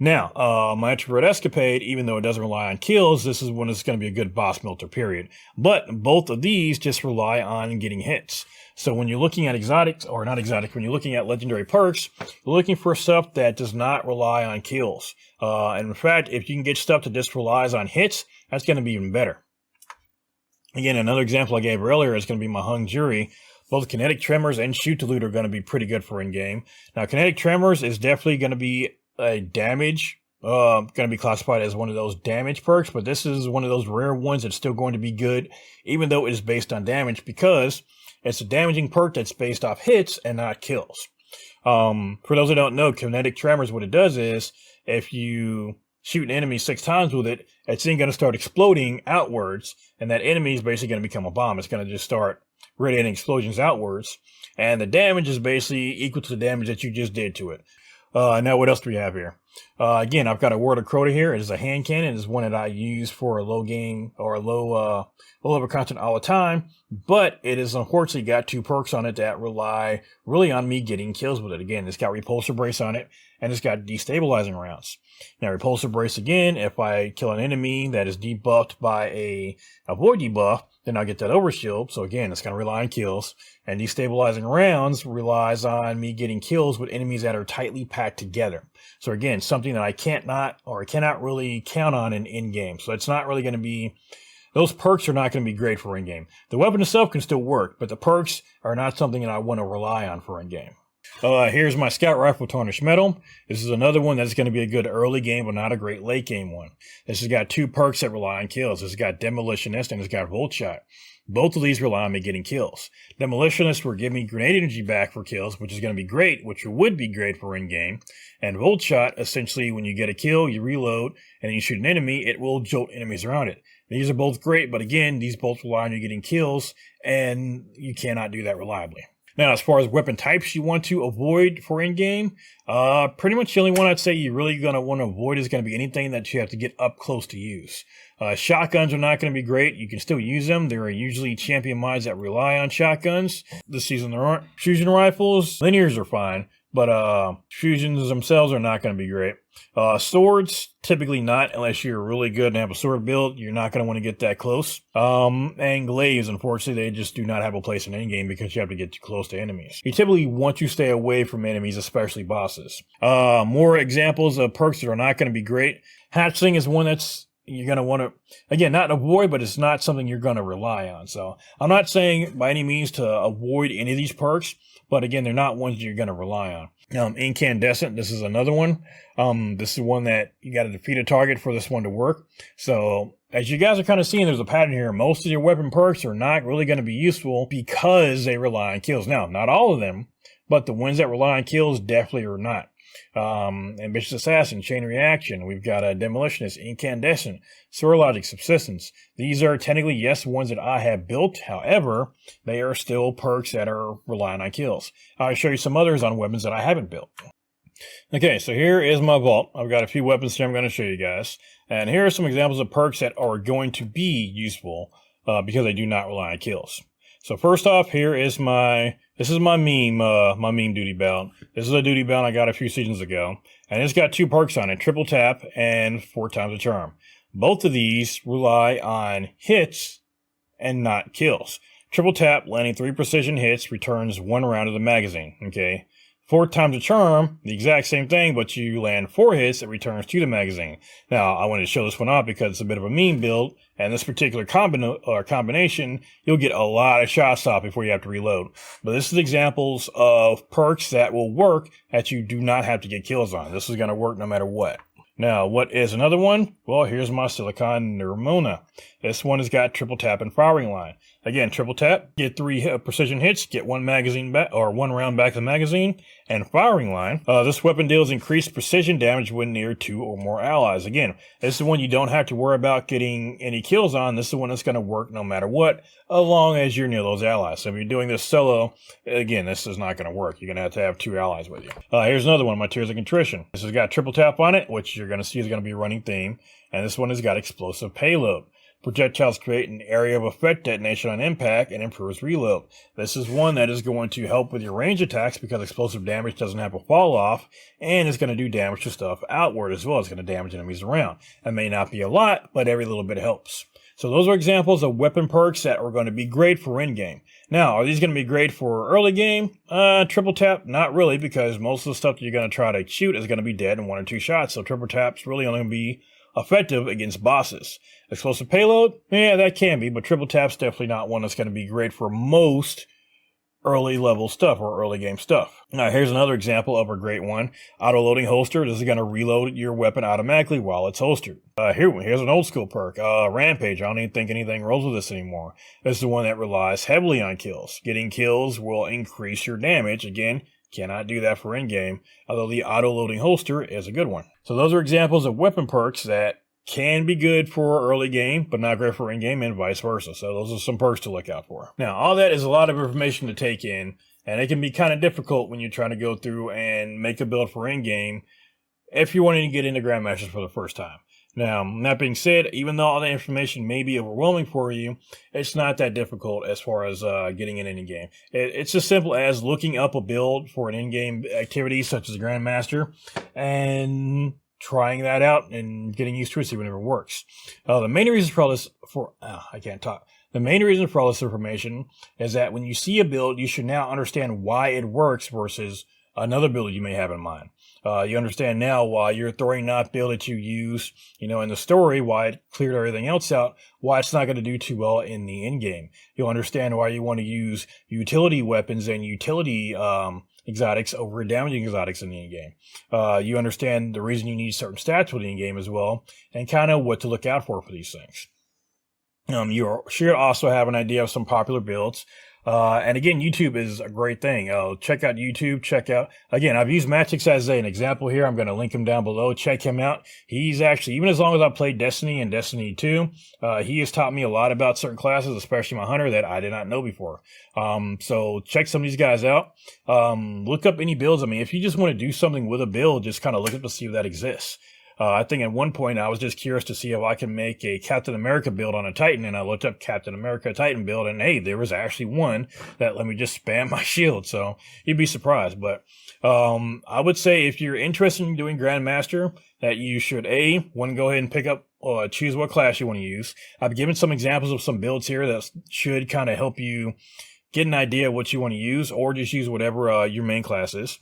Now, my Retrofit Escapade, even though it doesn't rely on kills, this is when it's going to be a good boss melter, period. But both of these just rely on getting hits. So when you're looking at exotics, or not exotic, when you're looking at legendary perks, you're looking for stuff that does not rely on kills. And in fact, if you can get stuff that just relies on hits, that's going to be even better. Again, another example I gave earlier is going to be my Hung Jury. Both Kinetic Tremors and Shoot to Loot are going to be pretty good for in-game. Now, Kinetic Tremors is definitely going to be a damage, going to be classified as one of those damage perks, but this is one of those rare ones that's still going to be good, even though it is based on damage, because it's a damaging perk that's based off hits and not kills. For those that don't know, kinetic tremors, what it does is if you shoot an enemy 6 times with it, it's then going to start exploding outwards, and that enemy is basically going to become a bomb. It's going to just start radiating explosions outwards, and the damage is basically equal to the damage that you just did to it. Now, what else do we have here? Again, I've got a Word of Crota here. It is a hand cannon. It is one that I use for a low game or a low level content all the time. But it is unfortunately got 2 perks on it that rely really on me getting kills with it. Again, it's got Repulsor Brace on it, and it's got Destabilizing Rounds. Now, Repulsor Brace again, if I kill an enemy that is debuffed by a Void debuff, then I'll get that Overshield. So again, it's going to rely on kills. And Destabilizing Rounds relies on me getting kills with enemies that are tightly packed together. So again, something that I cannot really count on in in-game. So it's not really going to be, those perks are not going to be great for in-game. The weapon itself can still work, but the perks are not something that I want to rely on for in-game. Here's my Scout Rifle Tarnished Metal. This is another one that's going to be a good early game, but not a great late game one. This has got 2 perks that rely on kills. This has got Demolitionist and it's got Volt Shot. Both of these rely on me getting kills. Demolitionist will give me grenade energy back for kills, which is going to be great, which would be great for in-game. And Volt Shot, essentially, when you get a kill, you reload, and then you shoot an enemy, it will jolt enemies around it. These are both great, but again, these both rely on you getting kills, and you cannot do that reliably. Now, as far as weapon types you want to avoid for in-game, pretty much the only one I'd say you're really going to want to avoid is going to be anything that you have to get up close to use. Shotguns are not going to be great. You can still use them. There are usually champion mods that rely on shotguns. This season there aren't. Fusion rifles, linears are fine, but fusions themselves are not going to be great. Swords, typically not, unless you're really good and have a sword build. You're not going to want to get that close. And glaives, unfortunately, they just do not have a place in in-game because you have to get too close to enemies. You typically want to stay away from enemies, especially bosses. More examples of perks that are not going to be great. Hatchling is one that's you're going to want to, again, not avoid, but it's not something you're going to rely on. So I'm not saying by any means to avoid any of these perks, but again, they're not ones you're going to rely on. Incandescent, this is another one. This is one that you got to defeat a target for this one to work. So as you guys are kind of seeing, there's a pattern here. Most of your weapon perks are not really going to be useful because they rely on kills. Now, not all of them, but the ones that rely on kills definitely are not. Ambitious Assassin, Chain Reaction, we've got a Demolitionist, Incandescent, Sword Logic, Subsistence. These are technically, yes, ones that I have built. However, they are still perks that are relying on kills. I'll show you some others on weapons that I haven't built. Okay, so here is my vault. I've got a few weapons here I'm going to show you guys. And here are some examples of perks that are going to be useful because they do not rely on kills. So first off, this is my meme duty belt. This is a duty belt I got a few seasons ago, and it's got 2 perks on it, triple tap and 4 times a charm. Both of these rely on hits and not kills. Triple tap, landing 3 precision hits, returns 1 round of the magazine, okay? 4 times a charm, the exact same thing, but you land 4 hits, it returns to the magazine. Now, I wanted to show this one off because it's a bit of a meme build, and this particular combination, you'll get a lot of shots off before you have to reload. But this is examples of perks that will work that you do not have to get kills on. This is going to work no matter what. Now, what is another one? Well, here's my Silicon Neuromona. This one has got triple tap and firing line. Again, triple tap, get 3 precision hits, get 1 magazine back or 1 round back to the magazine, and firing line. This weapon deals increased precision damage when near 2 or more allies. Again, this is the one you don't have to worry about getting any kills on. This is the one that's going to work no matter what, as long as you're near those allies. So if you're doing this solo, again, this is not going to work. You're going to have 2 allies with you. Here's another one, my Tears of Contrition. This has got triple tap on it, which you're going to see is going to be a running theme. And this one has got explosive payload. Projectiles create an area of effect detonation on impact and improves reload. This is one that is going to help with your range attacks because explosive damage doesn't have a fall off, and it's going to do damage to stuff outward as well. It's going to damage enemies around. It may not be a lot, but every little bit helps. So those are examples of weapon perks that are going to be great for in-game. Now, are these going to be great for early game? Triple tap, not really, because most of the stuff that you're going to try to shoot is going to be dead in 1 or 2 shots. So triple tap's really only going to be effective against bosses. Explosive payload, yeah, that can be, but triple tap's definitely not one that's going to be great for most early level stuff or early game stuff. Now, here's another example of a great one. Auto-loading holster. This is going to reload your weapon automatically while it's holstered. Here's an old school perk. Rampage. I don't even think anything rolls with this anymore. This is the one that relies heavily on kills. Getting kills will increase your damage. Again, Cannot do that for in-game, although the auto-loading holster is a good one. So those are examples of weapon perks that can be good for early game, but not great for in-game, and vice versa. So those are some perks to look out for. Now, all that is a lot of information to take in, and it can be kind of difficult when you're trying to go through and make a build for in-game if you're wanting to get into Grandmasters for the first time. Now, that being said, even though all the information may be overwhelming for you, it's not that difficult as far as getting in any game. It's as simple as looking up a build for an in-game activity such as Grandmaster and trying that out and getting used to it, see whenever it works. The main reason for all this, The main reason for all this information is that when you see a build, you should now understand why it works versus another build you may have in mind. You understand now why your throwing knot build that you use, in the story, why it cleared everything else out, why it's not going to do too well in the end game. You'll understand why you want to use utility weapons and utility exotics over damaging exotics in the in-game. You understand the reason you need certain stats for the in-game as well, and kind of what to look out for these things. You should also have an idea of some popular builds. And again, YouTube is a great thing. Check out YouTube. Again, I've used Matchix as an example here. I'm going to link him down below. Check him out. He's actually, even as long as I've played Destiny and Destiny 2, he has taught me a lot about certain classes, especially my hunter, that I did not know before. So check some of these guys out. Look up any builds. I mean, if you just want to do something with a build, just kind of look up to see if that exists. I think at one point I was just curious to see if I can make a Captain America build on a Titan, and I looked up Captain America Titan build, and hey, there was actually one that let me just spam my shield, so you'd be surprised. But I would say if you're interested in doing Grandmaster, that you should, go ahead and pick up, choose what class you want to use. I've given some examples of some builds here that should kind of help you get an idea of what you want to use, or just use whatever your main class is.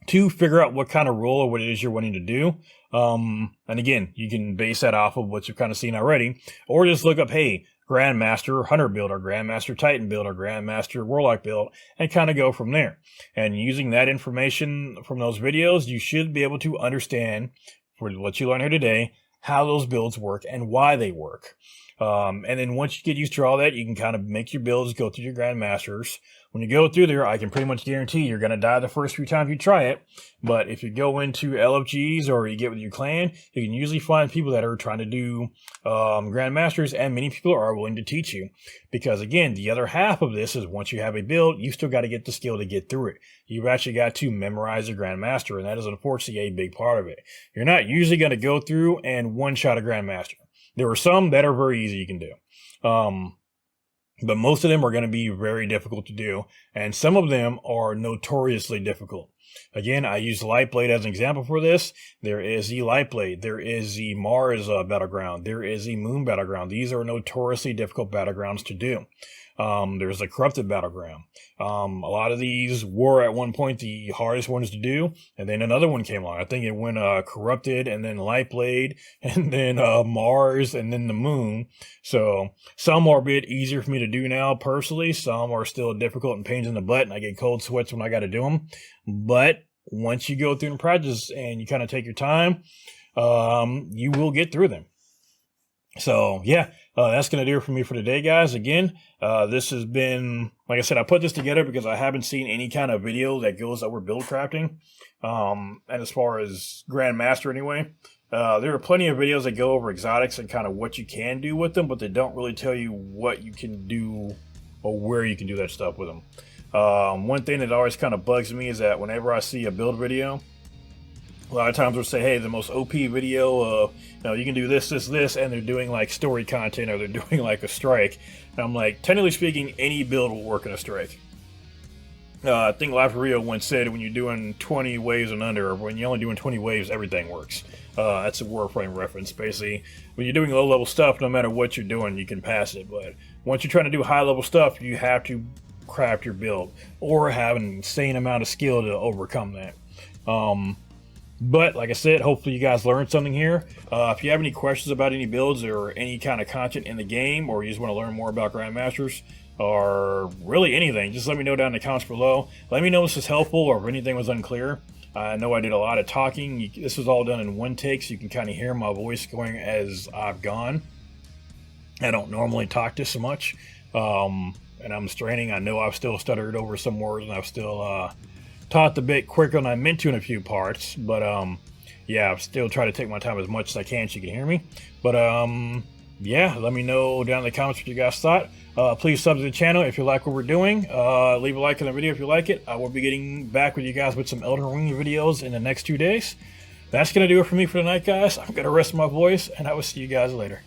2, figure out what kind of role or what it is you're wanting to do. And again, you can base that off of what you've kind of seen already, or just look up, hey, Grandmaster Hunter build, or Grandmaster Titan build, or Grandmaster Warlock build, and kind of go from there. And using that information from those videos, you should be able to understand, for what you learned here today, how those builds work and why they work. And then once you get used to all that, you can kind of make your builds, go through your Grandmasters. When you go through there, I can pretty much guarantee you're going to die the first few times you try it. But if you go into LFGs or you get with your clan, you can usually find people that are trying to do Grandmasters, and many people are willing to teach you. Because again, the other half of this is once you have a build, you still got to get the skill to get through it. You've actually got to memorize the Grandmaster, and that is unfortunately a big part of it. You're not usually going to go through and one-shot a Grandmaster. There are some that are very easy you can do. But most of them are going to be very difficult to do, and some of them are notoriously difficult. Again, I use Lightblade as an example for this. There is the Lightblade. There is the Mars battleground. There is the Moon battleground. These are notoriously difficult battlegrounds to do. There's a Corrupted battleground. A lot of these were at one point the hardest ones to do, and then another one came along. I think it went Corrupted, and then Lightblade, and then Mars, and then the Moon. So some are a bit easier for me to do now personally. Some are still difficult and pains in the butt, and I get cold sweats when I got to do them. But once you go through and practice and you kind of take your time, you will get through them. So yeah, that's going to do it for me for today, guys. Again, this has been, like I said, I put this together because I haven't seen any kind of video that goes over build crafting. And as far as Grandmaster anyway, there are plenty of videos that go over exotics and kind of what you can do with them, but they don't really tell you what you can do or where you can do that stuff with them. One thing that always kind of bugs me is that whenever I see a build video, a lot of times they'll say, hey, the most OP video, you can do this, this, this, and they're doing like story content, or they're doing like a strike. And I'm like, technically speaking, any build will work in a strike. I think Life Rio once said when you're doing 20 waves and under, or when you're only doing 20 waves, everything works. That's a Warframe reference. Basically, when you're doing low-level stuff, no matter what you're doing, you can pass it. But once you're trying to do high-level stuff, you have to craft your build, or have an insane amount of skill to overcome that. But like I said, hopefully you guys learned something here. If you have any questions about any builds or any kind of content in the game, or you just want to learn more about Grandmasters, or really anything, just let me know down in the comments below. Let me know if this is helpful or if anything was unclear. I know I did a lot of talking. This was all done in one take, so you can kind of hear my voice going as I've gone. I don't normally talk this much, and I'm straining. I know I've still stuttered over some words, and I've still talked a bit quicker than I meant to in a few parts, but yeah, I'm still trying to take my time as much as I can so you can hear me. But yeah, let me know down in the comments what you guys thought. Please sub to the channel if you like what we're doing. Leave a like on the video if you like it. I will be getting back with you guys with some Elden Ring videos in the next 2 days. That's going to do it for me for tonight, guys. I'm going to rest my voice, and I will see you guys later.